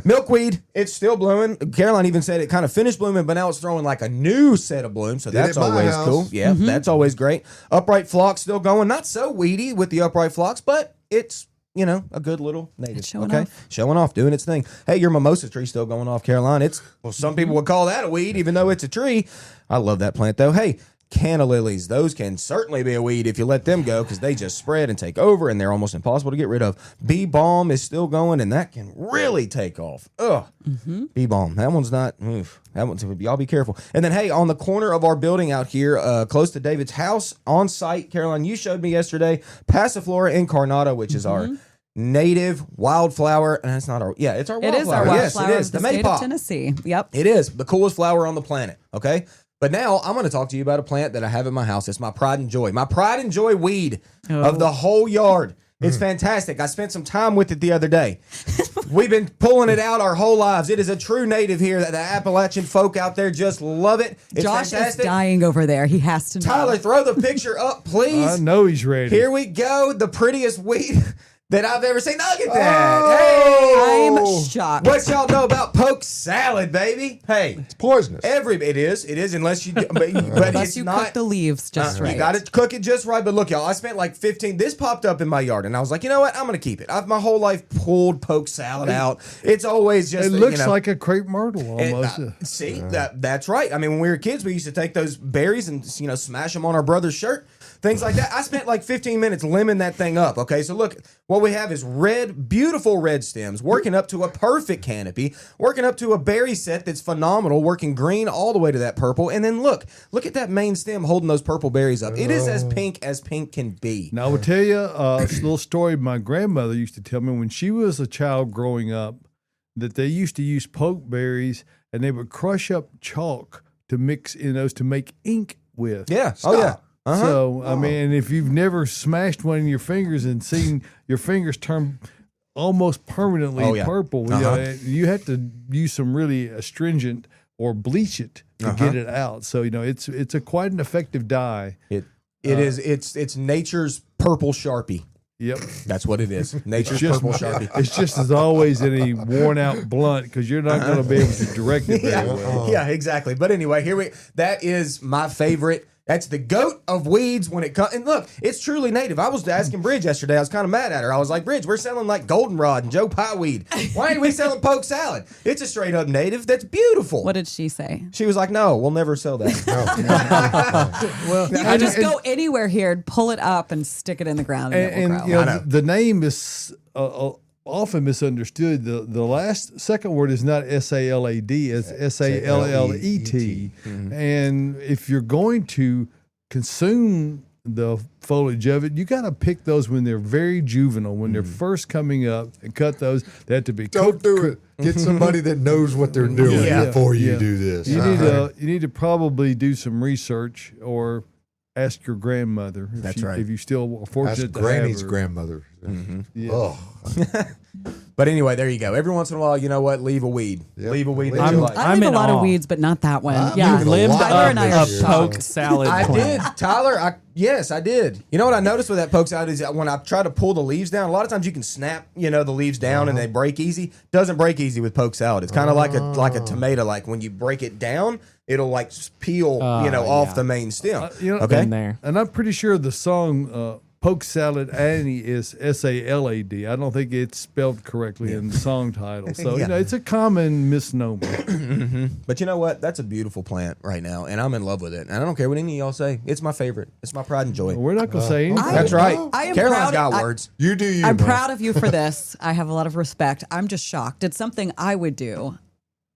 Milkweed, it's still blooming. Caroline even said it kind of finished blooming, but now it's throwing like a new set of blooms. So that's at my always house. cool. Yeah, that's always great. Upright phlox still going. Not so weedy with the upright phlox, but it's a good little native. It's showing off. Showing off, doing its thing. Hey, your mimosa tree still going off, Caroline. Some people would call that a weed, even though it's a tree. I love that plant though. Hey, canna lilies, those can certainly be a weed if you let them go, because they just spread and take over, and they're almost impossible to get rid of. Bee balm is still going, and that can really take off. Ugh. Bee balm. That one's not. That one's. Y'all be careful. And then, hey, on the corner of our building out here, close to David's house, on site, Caroline, you showed me yesterday, Passiflora incarnata, which is our native wildflower, and it's not our. Yeah, it's our It wildflower. is our Yes, wildflower it is. of the The state of maypop. Tennessee. Yep. It is the coolest flower on the planet. Okay. But now I'm going to talk to you about a plant that I have in my house. It's my pride and joy. My pride and joy weed of the whole yard. It's fantastic. I spent some time with it the other day. We've been pulling it out our whole lives. It is a true native here. The Appalachian folk out there just love it. It's Josh fantastic. is dying over there. He has to know. Tyler, throw the picture up, please. I know he's ready. Here we go. The prettiest weed that I've ever seen. Look at that. I'm Hey. shocked. What y'all know about poke salad, baby? Hey. It's poisonous. It is unless you, but Unless it's you not. cook the leaves just right. You got to cook it just right. But look, y'all, I spent like 15. This popped up in my yard, and I was like, you know what? I'm gonna keep it. I've my whole life pulled poke salad out. It's always just. It looks like a crepe myrtle almost. See, that's right. I mean, when we were kids, we used to take those berries and smash them on our brother's shirt. things like that. I spent like 15 minutes limbing that thing up. Okay, so look, what we have is beautiful red stems, working up to a perfect canopy, working up to a berry set that's phenomenal, working green all the way to that purple. And then look at that main stem holding those purple berries up. It is as pink can be. Now, I will tell you a little story my grandmother used to tell me when she was a child growing up, that they used to use pokeberries and they would crush up chalk to mix in those to make ink with. Yeah. Oh, yeah. So, I mean, if you've never smashed one in your fingers and seen your fingers turn almost permanently purple, you have to use some really astringent or bleach it to get it out. So, it's a quite an effective dye. It is. It's nature's purple Sharpie. Yep. That's what it is. Nature's purple Sharpie. It's just as always in a worn out blunt because you're not going to be able to direct it very well. Yeah, exactly. But anyway, that is my favorite. That's the goat of weeds when it comes. And look, it's truly native. I was asking Bridge yesterday. I was kind of mad at her. I was like, Bridge, we're selling like goldenrod and Joe Pie weed. Why ain't we selling poke salad? It's a straight up native. That's beautiful. What did she say? She was like, no, we'll never sell that. Well, You can just go anywhere here and pull it up and stick it in the ground. And it will grow. The name is often misunderstood. The second word is not SALAD, it's SALLET. And if you're going to consume the foliage of it, you got to pick those when they're very juvenile, when they're first coming up, and cut those. They have to be Don't do it. Get somebody that knows what they're doing before you do this. You need to probably do some research or ask your grandmother. If you still are fortunate ask to Granny's have her. grandmother. Yeah. Oh, But anyway, there you go. Every once in a while, you know what? Leave a weed. Yep. Leave a weed that I'm- you like. I I'm leave a in lot awe. of weeds, but not that one. I'm Yeah, leaving a Limbed lot Tyler up and I a are poke shocked. salad I plant. did, Tyler. Yes, I did. You know what I noticed with that poke salad is that when I try to pull the leaves down, a lot of times you can snap, the leaves down and they break easy. Doesn't break easy with poke salad. It's kind of like a tomato. Like when you break it down, it'll like peel, off the main stem. Okay. Been there. And I'm pretty sure the song Poke Salad Annie is SALAD. I don't think it's spelled correctly in the song title. So, it's a common misnomer. But you know what? That's a beautiful plant right now, and I'm in love with it. And I don't care what any of y'all say. It's my favorite. It's my pride and joy. We're not going to say anything. That's right. I am Caroline's proud- got words. you do you. I'm man. proud of you for this. I have a lot of respect. I'm just shocked. It's something I would do,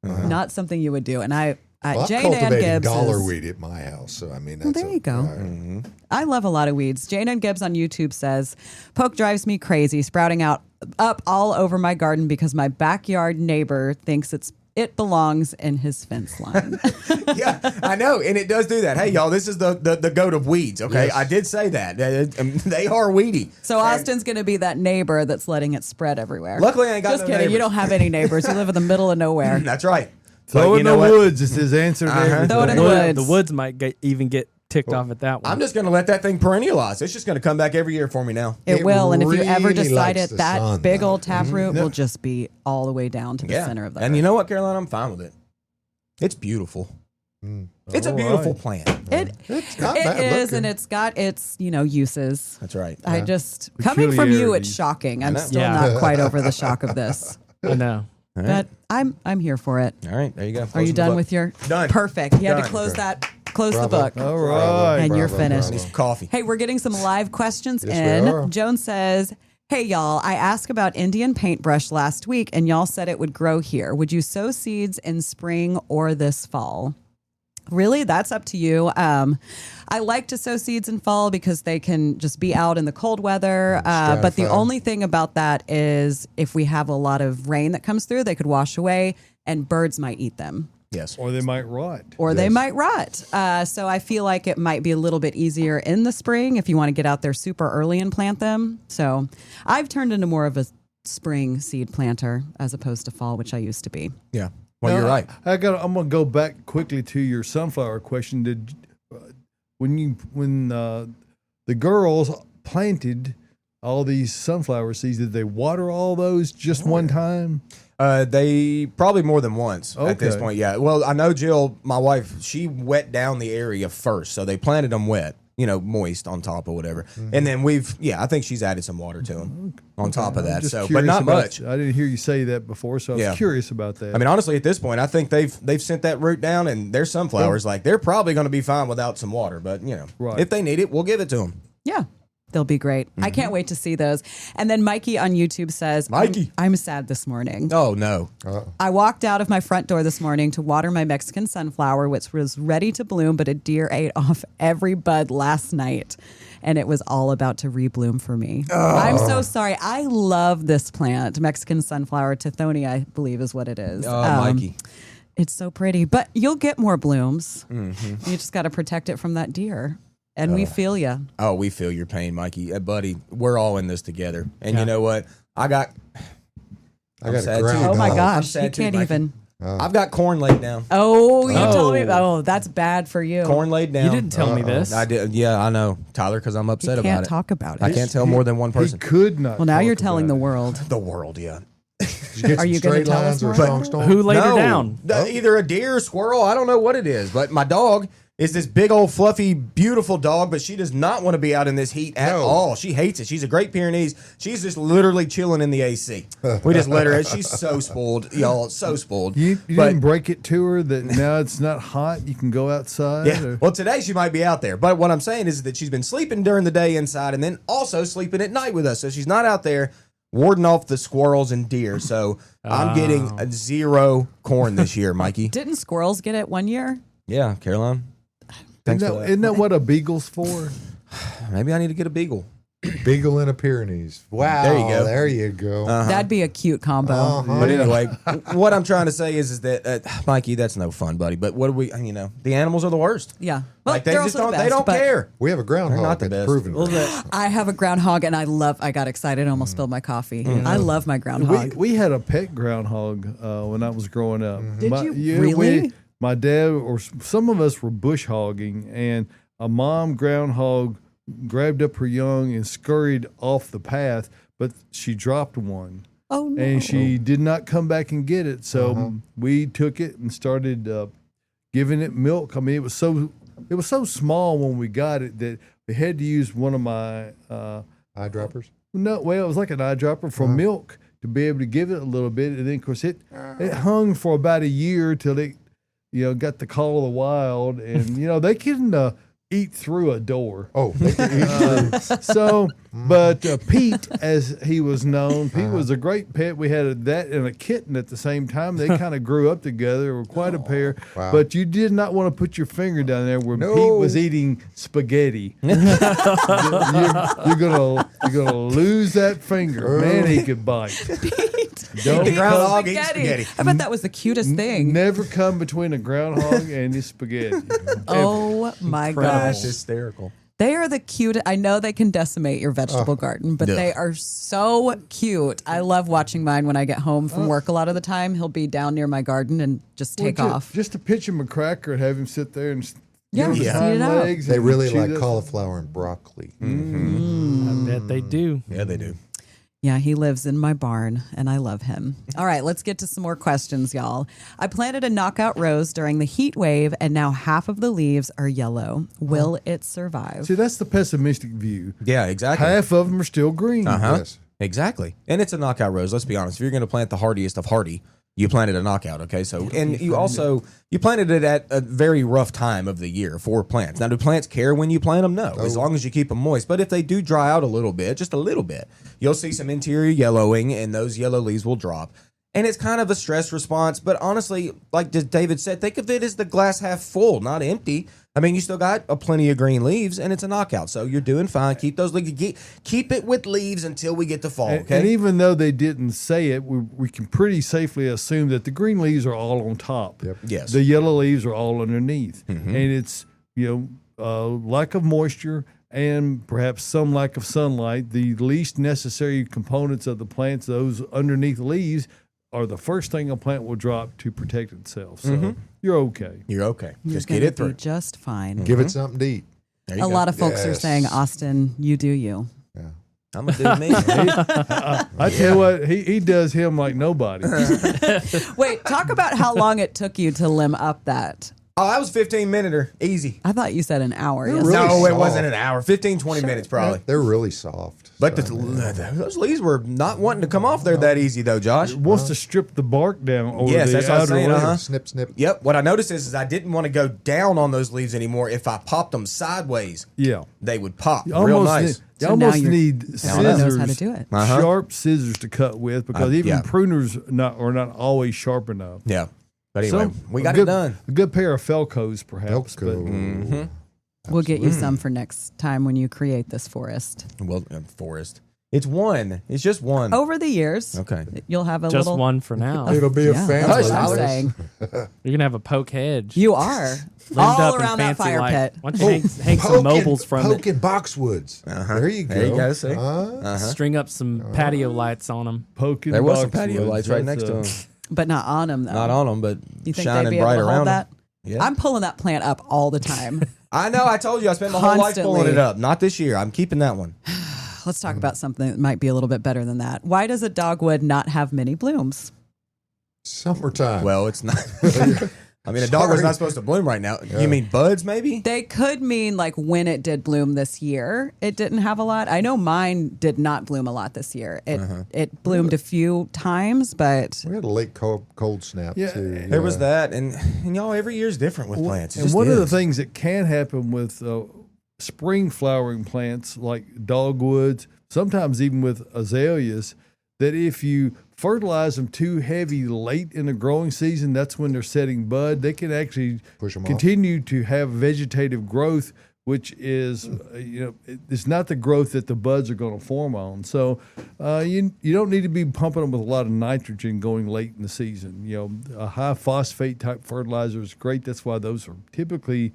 not something you would do. And Well, I'm Jane Ann cultivating Gibbs dollar is- weed at my house, so I mean, Well, that's there you go. right. I love a lot of weeds. Jane Ann Gibbs on YouTube says, poke drives me crazy, sprouting up all over my garden because my backyard neighbor thinks it belongs in his fence line. Yeah, I know, and it does do that. Hey, y'all, this is the goat of weeds. Okay, Yes. I did say that. They are weedy. So Austin's going to be that neighbor that's letting it spread everywhere. Luckily, I ain't got Just no kidding. You neighbors. don't have any neighbors. You live in the middle of nowhere. That's right. Throw But it you in know the what? woods is his answer to everything. Throw it in the Wood- woods. The woods might even get ticked off at that one. I'm just going to let that thing perennialize. It's just going to come back every year for me now. It It will. And if you ever really decide likes it, the that sun, big though. old taproot will just be all the way down to the center of the And earth. you know what, Caroline? I'm fine with it. It's beautiful. It's a beautiful plant. It's not It bad is, looking. and it's got its, uses. That's right. I just coming from you, it's Peculiarities. shocking. I'm know. still Yeah. not quite over the shock of this, I know. but I'm here for it. All right, there you go. Are Closing you the done book. with your Done. Perfect? You had to Done. close the Bravo. book. All right. And you're Bravo, finished. Need some coffee. Hey, we're getting some live questions Yes, we in. are. Joan says, hey, y'all, I asked about Indian paintbrush last week, and y'all said it would grow here. Would you sow seeds in spring or this fall? Really, that's up to you. I like to sow seeds in fall because they can just be out in the cold weather. But the Stratify. only thing about that is if we have a lot of rain that comes through, they could wash away and birds might eat them. Yes. Or they might rot. Or they might rot. So I feel like it might be a little bit easier in the spring if you want to get out there super early and plant them. So I've turned into more of a spring seed planter as opposed to fall, which I used to be. Yeah. Well, you're right. I'm going to go back quickly to your sunflower question. Did when the girls planted all these sunflower seeds, did they water all those just one time? They probably more than once at this Okay. point. Yeah. Well, I know Jill, my wife, she wet down the area first, so they planted them wet. moist on top or whatever. And then I think she's added some water to them on top of that. Just So, but curious not about- much. I didn't hear you say that before, so I was Yeah. curious about that. I mean, honestly, at this point, I think they've sent that root down, and their sunflowers, they're probably going to be fine without some water. But Right. if they need it, we'll give it to them. Yeah. They'll be great. I can't wait to see those. And then Mikey on YouTube says, Mikey. I'm sad this morning. Oh no! I walked out of my front door this morning to water my Mexican sunflower, which was ready to bloom, but a deer ate off every bud last night, and it was all about to rebloom for me. I'm so sorry. I love this plant, Mexican sunflower, Tithonia, I believe is what it is. Oh, Mikey. It's so pretty, but you'll get more blooms. You just got to protect it from that deer. And we feel you. Oh, we feel your pain, Mikey, buddy. We're all in this together. And you know what? I got a sad ground too. Oh my dog. I'm gosh, sad you too, can't Mikey. even. I've got corn laid down. Oh, you told me. Oh. Oh, that's bad for you. Corn laid down. You didn't tell me this. I did. Yeah, I know, Tyler, because I'm You upset can't about it. talk about it. I can't tell more than one he person. could not. Well, now talk you're telling about the it. world. The world, yeah. Did you get Are some you gonna straight tell lines us or more? a strong storm? Who laid her down? Either a deer, a squirrel. I don't know what it is, but my dog is this big old fluffy, beautiful dog, but she does not want to be out in this heat at all. She hates it. She's a Great Pyrenees. She's just literally chilling in the AC. We just let her. She's so spoiled, y'all. So spoiled. You But- didn't break it to her that now it's not hot. You can go outside. Yeah. or- Well, today she might be out there, but what I'm saying is that she's been sleeping during the day inside, and then also sleeping at night with us. So she's not out there warding off the squirrels and deer. So I'm getting a 0 corn this year, Mikey. Didn't squirrels get it one year? Yeah, Caroline. Isn't Thanks for that, that. isn't that what a beagle's for? Maybe I need to get a beagle. Beagle and a Pyrenees. Wow. There you go. There you go. That'd be a cute combo. Uh-huh. But anyway, what I'm trying to say is that Mikey, that's no fun, buddy. But what do we? The animals are the worst. Yeah. Well, Like they they're just also don't. the They best, don't but care. We have a They're not groundhog the that's best. proven. I have a groundhog, and I got excited and almost spilled my coffee. I love my groundhog. We had a pet groundhog when I was growing up. Did you really? My dad or some of us were bush hogging, and a mom groundhog grabbed up her young and scurried off the path, but she dropped one. Oh no! And she did not come back and get it. So we took it and started giving it milk. I mean, it was so small when we got it that we had to use one of my Eyedroppers. no, well, it was like an eyedropper for milk to be able to give it a little bit. And then, of course, it hung for about a year till it, got the call of the wild. And, they can eat through a door. Oh, they can eat through. So, but Pete, as he was known, Pete was a great pet. We had that and a kitten at the same time. They kind of grew up together, were quite a pair. Wow. But you did not want to put your finger down there where No. Pete was eating spaghetti. you're gonna lose that finger. Man, he could bite. Don't The groundhog eats Spaghetti. spaghetti. I bet that was the cutest thing. Never come between a groundhog and his spaghetti. Oh my That's gosh. hysterical. They are the cutest. I know they can decimate your vegetable garden, but Yeah. they are so cute. I love watching mine when I get home from work a lot of the time. He'll be down near my garden and just take off. Just to pitch him a cracker and have him sit there and Yeah, give him his eat hind it up. legs. They and really chew like that- cauliflower and broccoli. I bet they do. Yeah, they do. Yeah, he lives in my barn, and I love him. All right, let's get to some more questions, y'all. I planted a knockout rose during the heat wave, and now half of the leaves are yellow. Will it survive? See, that's the pessimistic view. Yeah, exactly. Half of them are still green. Uh-huh. Yes. Exactly. And it's a knockout rose. Let's be honest. If you're going to plant the hardiest of hardy, you planted a knockout. Okay. So, and you planted it at a very rough time of the year for plants. Now, do plants care when you plant them? No, as long as you keep them moist. But if they do dry out a little bit, just a little bit, you'll see some interior yellowing and those yellow leaves will drop. And it's kind of a stress response. But honestly, like David said, think of it as the glass half full, not empty. I mean, you still got a plenty of green leaves, and it's a knockout. So you're doing fine. Keep those leaves. Keep it with leaves until we get to fall. And, Okay. and even though they didn't say it, we can pretty safely assume that the green leaves are all on top. Yep. Yes. The yellow leaves are all underneath. And it's, lack of moisture and perhaps some lack of sunlight. The least necessary components of the plants, those underneath leaves, are the first thing a plant will drop to protect itself. So you're okay. You're okay. You're Just get gonna it through. be just fine. Give it something to eat. There you A go. lot of folks are Yes. saying, Austin, you do you. Yeah. I'm gonna do me. I tell you what, he does him like nobody. Wait, talk about how long it took you to limb up that Oh, that was 15-minute easy. I thought you said an hour. They're Yes. really No, it soft. wasn't an hour. 15, 20 minutes probably. They're really soft. But So, those leaves were not wanting to come off there that easy, though, Josh. It wants to strip the bark down over Yes, the that's what I was outer saying, layer. uh-huh. snip, snip. Yep. What I noticed is I didn't want to go down on those leaves anymore. If I popped them sideways, Yeah. they would pop You real almost nice. need, you So almost now you're- need Someone knows scissors, how to do it. Uh-huh. sharp scissors to cut with, because even yeah. pruners are not always sharp enough. Yeah. But anyway, So, we a got good, it done. A good pair of Felcos, perhaps. Velcro. We'll get you some for next time when you create this forest. Well, forest. It's one. It's just one. Over the years, Okay. you'll have a Just little. one for now. It'll be a Yeah, family. that's what I'm Hush, saying. You're gonna have a poke hedge. You are Limbed all up and around that fancy fire like- pit. Why don't you hang some mobiles from it? Poking boxwoods. There you go. There you go, see? String up some patio lights on them. Poking There was some boxwoods. patio lights right That's, next to them. But not on them, though. Not on them, but You think shining they'd be able bright to around hold 'em. that? Yeah. I'm pulling that plant up all the time. I know. I told you I spent my whole life pulling Constantly. it up. Not this year. I'm keeping that one. Let's talk about something that might be a little bit better than that. Why does a dogwood not have many blooms? Summertime. Well, it's not. I mean, a dogwood's not supposed to bloom right now. You mean buds, maybe? They could mean like when it did bloom this year, it didn't have a lot. I know mine did not bloom a lot this year. It bloomed a few times, but we had a late cold snap Yeah, too. There was that, and y'all, every year's different with plants. It And just one of the is. things that can happen with spring flowering plants like dogwoods, sometimes even with azaleas, that if you fertilize them too heavy late in the growing season, that's when they're setting bud. They can actually Push 'em off. continue to have vegetative growth, which is, it's not the growth that the buds are going to form on. So you don't need to be pumping them with a lot of nitrogen going late in the season. A high phosphate type fertilizer is great. That's why those are typically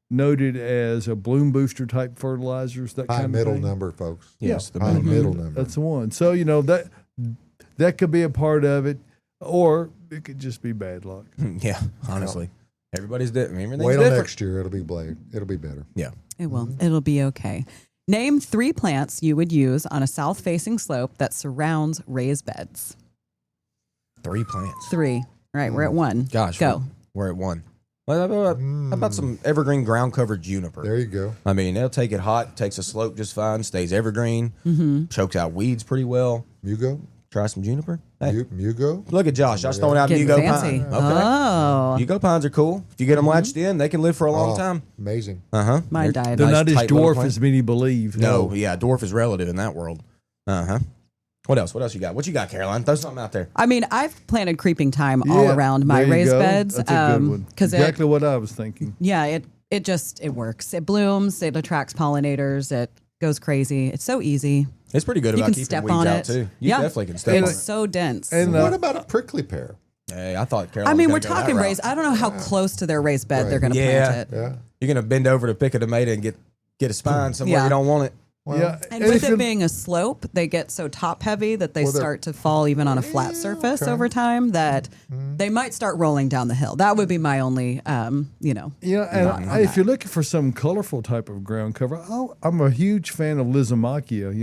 noted as a bloom booster type fertilizers. That high kind middle of thing. number, folks. Yes, the High middle number. That's the one. So that could be a part of it, or it could just be bad luck. Yeah, honestly, everybody's different. Everything's Wait till different. next year. It'll be better. Yeah. it will. It'll be okay. Name 3 plants you would use on a south-facing slope that surrounds raised beds. 3 plants. 3. All right, we're at 1. Gosh, Go. We're at 1. How about some evergreen ground covered juniper? There you go. I mean, they'll take it hot, takes a slope just fine, stays evergreen, chokes out weeds pretty well. Mugo? Try some juniper. Hey, Mugo? look at Josh. Josh throwing out Getting Mugo fancy. pine. Okay. Oh, Mugo pines are cool. If you get them latched in, they can live for a long Oh, time. Amazing. mine died. They're Nice, not as tight little dwarf plant. as many believe. No, yeah, dwarf is relative in that world. What else? What else you got? What you got, Caroline? Throw something out there. I mean, I've planted creeping thyme all Yeah, around my there you raised go. beds. That's a good one. Because Exactly what I was thinking. it works. It blooms. It attracts pollinators. It goes crazy. It's so easy. It's pretty good You about can keeping step weeds on out it. too. You Yeah. definitely can step on It's it. so dense. And What about a prickly pear? Hey, I thought Caroline. I mean, was we're gonna go talking that route. raised. I don't know how close to their raised bed they're going to Yeah. plant it. Yeah. You're gonna bend over to pick a tomato and get a spine somewhere Yeah. you don't want it. Yeah, And with if it you- being a slope, they get so top heavy that they Well, they're- start to fall even on a flat surface over time that they might start rolling down the hill. That would be my only, and if you're looking for some colorful type of ground cover, I'm a huge fan of Lizomachia.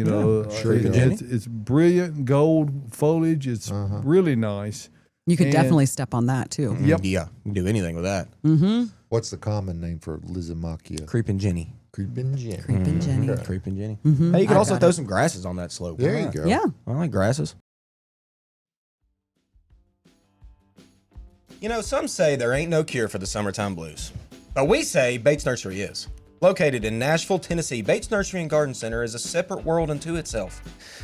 Sure you are. It's brilliant gold foliage. It's really nice. you could And- definitely step on that too. Yep. Yeah, you can do anything with that. What's the common name for Lizomachia? Creeping Jenny. Creeping Jenny. Creeping Jenny. Creeping Jenny. Hey, you can also throw some grasses on that slope. There you go. Yeah. I like grasses. You know, some say there ain't no cure for the summertime blues. But we say Bates Nursery is. Located in Nashville, Tennessee, Bates Nursery and Garden Center is a separate world unto itself.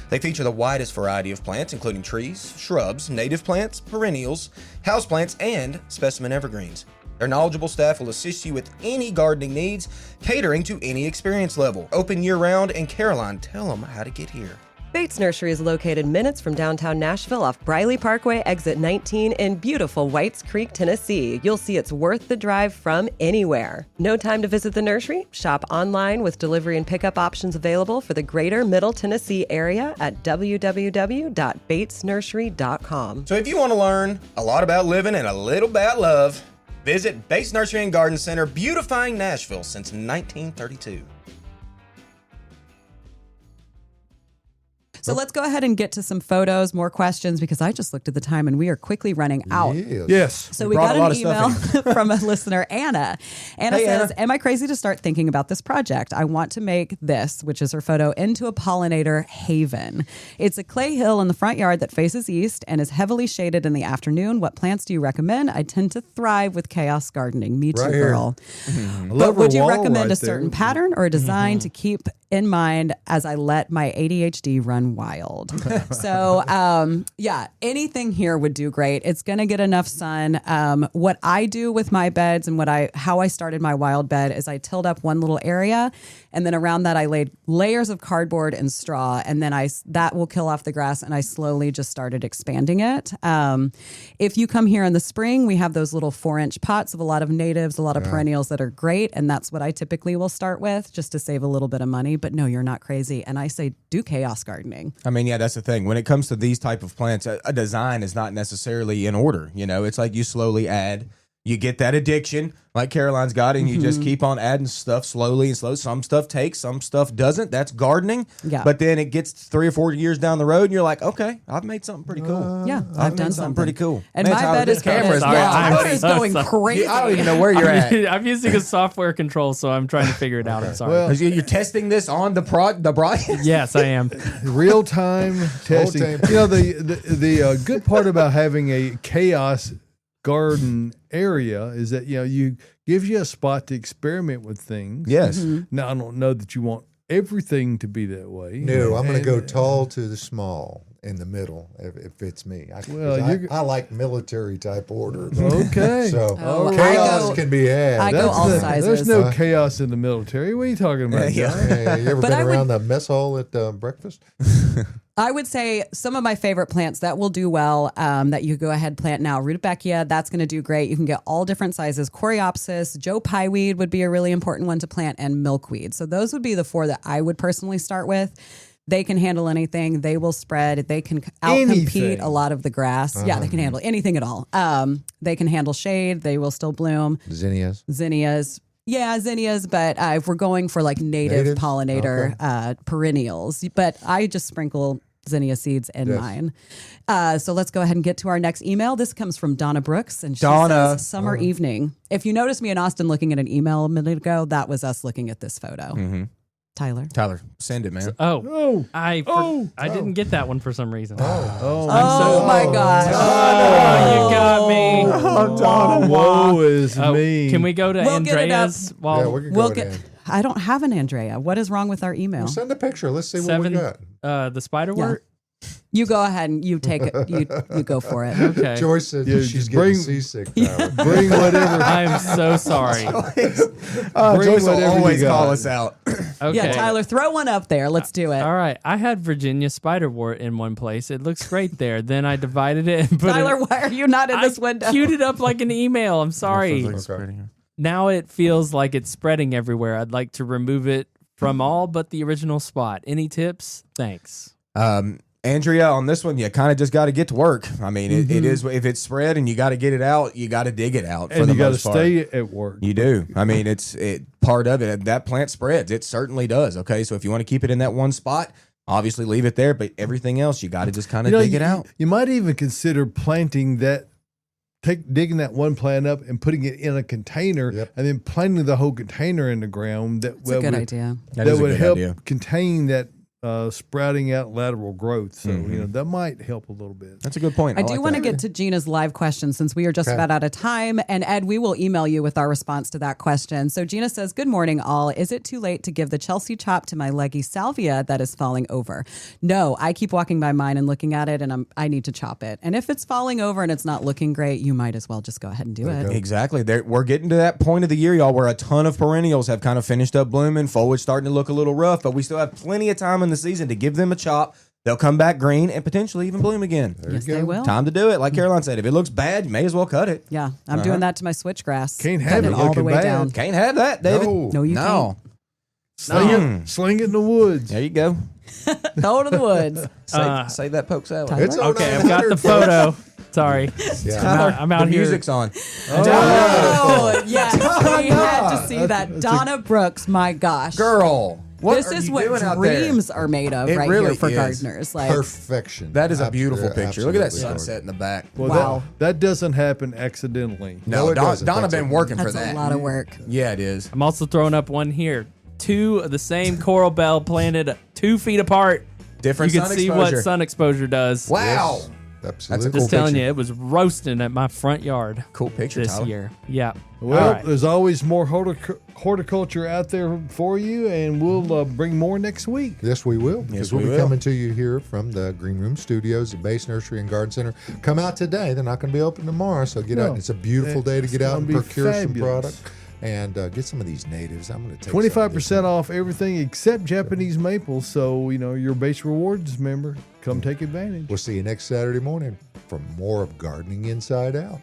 They feature the widest variety of plants, including trees, shrubs, native plants, perennials, houseplants, and specimen evergreens. Their knowledgeable staff will assist you with any gardening needs, catering to any experience level. Open year-round, and Caroline, tell them how to get here. Bates Nursery is located minutes from downtown Nashville off Briley Parkway, exit 19 in beautiful Whites Creek, Tennessee. You'll see it's worth the drive from anywhere. No time to visit the nursery? Shop online with delivery and pickup options available for the greater Middle Tennessee area at www.batesnursery.com. So if you want to learn a lot about living and a little about love, visit Bates Nursery and Garden Center, beautifying Nashville since 1932. So let's go ahead and get to some photos, more questions, because I just looked at the time and we are quickly running out. Yes. So we brought got a lot an of email stuff from a listener, Anna. Anna Hey, says, Anna. am I crazy to start thinking about this project? I want to make this, which is her photo, into a pollinator haven. It's a clay hill in the front yard that faces east and is heavily shaded in the afternoon. What plants do you recommend? I tend to thrive with chaos gardening. Me too, Right here. girl. I But love her would you wall recommend right a certain there. pattern or a design to keep in mind as I let my ADHD run wild? So, yeah, anything here would do great. It's going to get enough sun. What I do with my beds and how I started my wild bed is I tilled up one little area, and then around that I laid layers of cardboard and straw, and then that will kill off the grass, and I slowly just started expanding it. If you come here in the spring, we have those little 4-inch pots of a lot of natives, a lot of perennials that are great, and that's what I typically will start with just to save a little bit of money. But no, you're not crazy. And I say do chaos gardening. I mean, yeah, that's the thing. When it comes to these type of plants, a design is not necessarily in order. You know, it's like you slowly add. You get that addiction, like Caroline's got, and you just keep on adding stuff slowly and slowly. Some stuff takes, some stuff doesn't. That's gardening. Yeah. But then it gets 3 or 4 years down the road, and you're like, okay, I've made something pretty cool. Yeah, I've I've made done something something pretty cool. And Man, my Tyler, bed this is camera is Sorry, wild. I'm mine is so going sorry. crazy. I don't even know where you're at. I'm using a software control, so I'm trying to figure it out. I'm sorry. Well, You're testing this on the broadcast? Yes, I am. real time testing. time. You know, the good part about having a chaos garden area is that you gives you a spot to experiment with things. Yes. Now I don't know that you want everything to be that way. No, I'm going to go And- tall to the small in the middle if it fits me. Well, I like military type order. Okay. So Oh, chaos I go- can be had. I go all sizes. There's no chaos in the military. What are you talking about? Yeah. John? Hey, you ever But been I would- around the mess hall at breakfast? I would say some of my favorite plants that will do well, that you go ahead plant now. Rudbeckia, that's going to do great. You can get all different sizes. Coreopsis, Joe Pieweed would be a really important one to plant, and milkweed. So those would be the 4 that I would personally start with. They can handle anything. They will spread. They can outcompete Anything. a lot of the grass. Yeah, they can handle anything at all. They can handle shade. They will still bloom. Zinnias. Zinnias. Yeah, zinnias, but if we're going for like native Natives? pollinator perennials, but I just sprinkle zinnia seeds in Yes. mine. So let's go ahead and get to our next email. This comes from Donna Brooks, and she Donna. says, summer evening. If you noticed me and Austin looking at an email a minute ago, that was us looking at this photo. Tyler. Tyler, send it, man. Oh, I didn't get that one for some reason. Oh, Oh my gosh. Oh, you got me. woe is Oh, me. can we go to We'll get it up. Andrea's? While Yeah, we can We'll go get. in. I don't have an Andrea. What is wrong with our email? Well, send a picture. Let's see what we 7, got. the spider Yeah. wort. You go ahead and you take it. You go for it. Okay. Joyce said Yeah, she's just getting bring- seasick. Tyler. Bring whatever. I am so sorry. Bring Joyce will whatever you always got. call us out. Okay. Yeah, Tyler, throw one up there. Let's do it. All right. I had Virginia spiderwort in one place. It looks great there. Then I divided it and put Tyler, it. why are you not in this I window? queued it up like an email. I'm sorry. Okay. Now it feels like it's spreading everywhere. I'd like to remove it from all but the original spot. Any tips? Thanks. Andrea, on this one, you kind of just got to get to work. I mean, it is, if it's spread and you got to get it out, you got to dig it out for And the you got to most part. stay at work. You do. I mean, it's part of it. That plant spreads. It certainly does. Okay, so if you want to keep it in that one spot, obviously leave it there. But everything else, you got to just kind of dig it out. You might even consider planting that, digging that one plant up and putting it in a container, Yep. and then planting the whole container in the ground. That's a good idea. That That is a would good help idea. contain that sprouting out lateral growth. So that might help a little bit. That's a good point. I like do want to that. get to Gina's live question since we are just Okay. about out of time. And Ed, we will email you with our response to that question. So Gina says, good morning, all. Is it too late to give the Chelsea chop to my leggy salvia that is falling over? No, I keep walking by mine and looking at it, and I need to chop it. And if it's falling over and it's not looking great, you might as well just go ahead and do it. Exactly. We're getting to that point of the year, y'all, where a ton of perennials have kind of finished up blooming. Foliage starting to look a little rough, but we still have plenty of time in the season to give them a chop. They'll come back green and potentially even bloom again. Yes, they will. Time to do it. Like Caroline said, if it looks bad, you may as well cut it. Yeah, I'm doing that to my switchgrass. Can't have Cutting it all the looking way bad. down. Can't have that, David. No, you no. Sling it in the woods. There you go. Throw it in the woods. Save that poke salad. Tyler? It's Okay, I've got the 0900, photo. Sorry. Yeah. I'm out the here. music's on. Oh, yes. We had to see that. Donna Brooks, my gosh. Girl, What this are is you what doing out there? dreams are made of It right really here for is. gardeners. Like, Perfection. That is a beautiful Absolutely- picture. Look at that absolutely sunset in the back. Well, Wow. that doesn't happen accidentally. No, it doesn't. Donna That's been a- working for that's that. a lot of work. Yeah, it is. I'm also throwing up one here. 2 of the same coral bell planted 2 feet apart. Different You can sun see exposure. what sun exposure does. Wow. Yes, absolutely. Cool Just telling picture. you, it was roasting at my front yard Cool picture, this Tyler. year. Yeah. Well, All right. there's always more horticulture out there for you, and we'll bring more next week. Yes, we will. Yes, Because we we'll be will. coming to you here from the Green Room Studios at Base Nursery and Garden Center. Come out today. They're not going to be open tomorrow, so get out. It's a beautiful day to It's get out and gonna be procure some fabulous. product and get some of these natives. I'm going to take 25% off everything except Japanese maple. So, you're a Base Rewards member. Come take advantage. We'll see you next Saturday morning for more of Gardening Inside Out.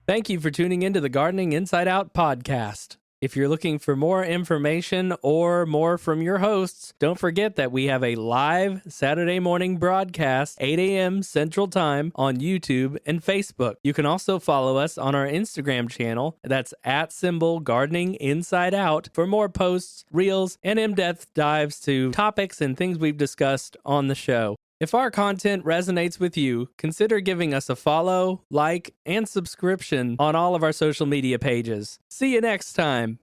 Thank you for tuning into the Gardening Inside Out podcast. If you're looking for more information or more from your hosts, don't forget that we have a live Saturday morning broadcast, 8 a.m. Central Time on YouTube and Facebook. You can also follow us on our Instagram channel. That's @Gardening Inside Out for more posts, reels, and in-depth dives to topics and things we've discussed on the show. If our content resonates with you, consider giving us a follow, like, and subscription on all of our social media pages. See you next time.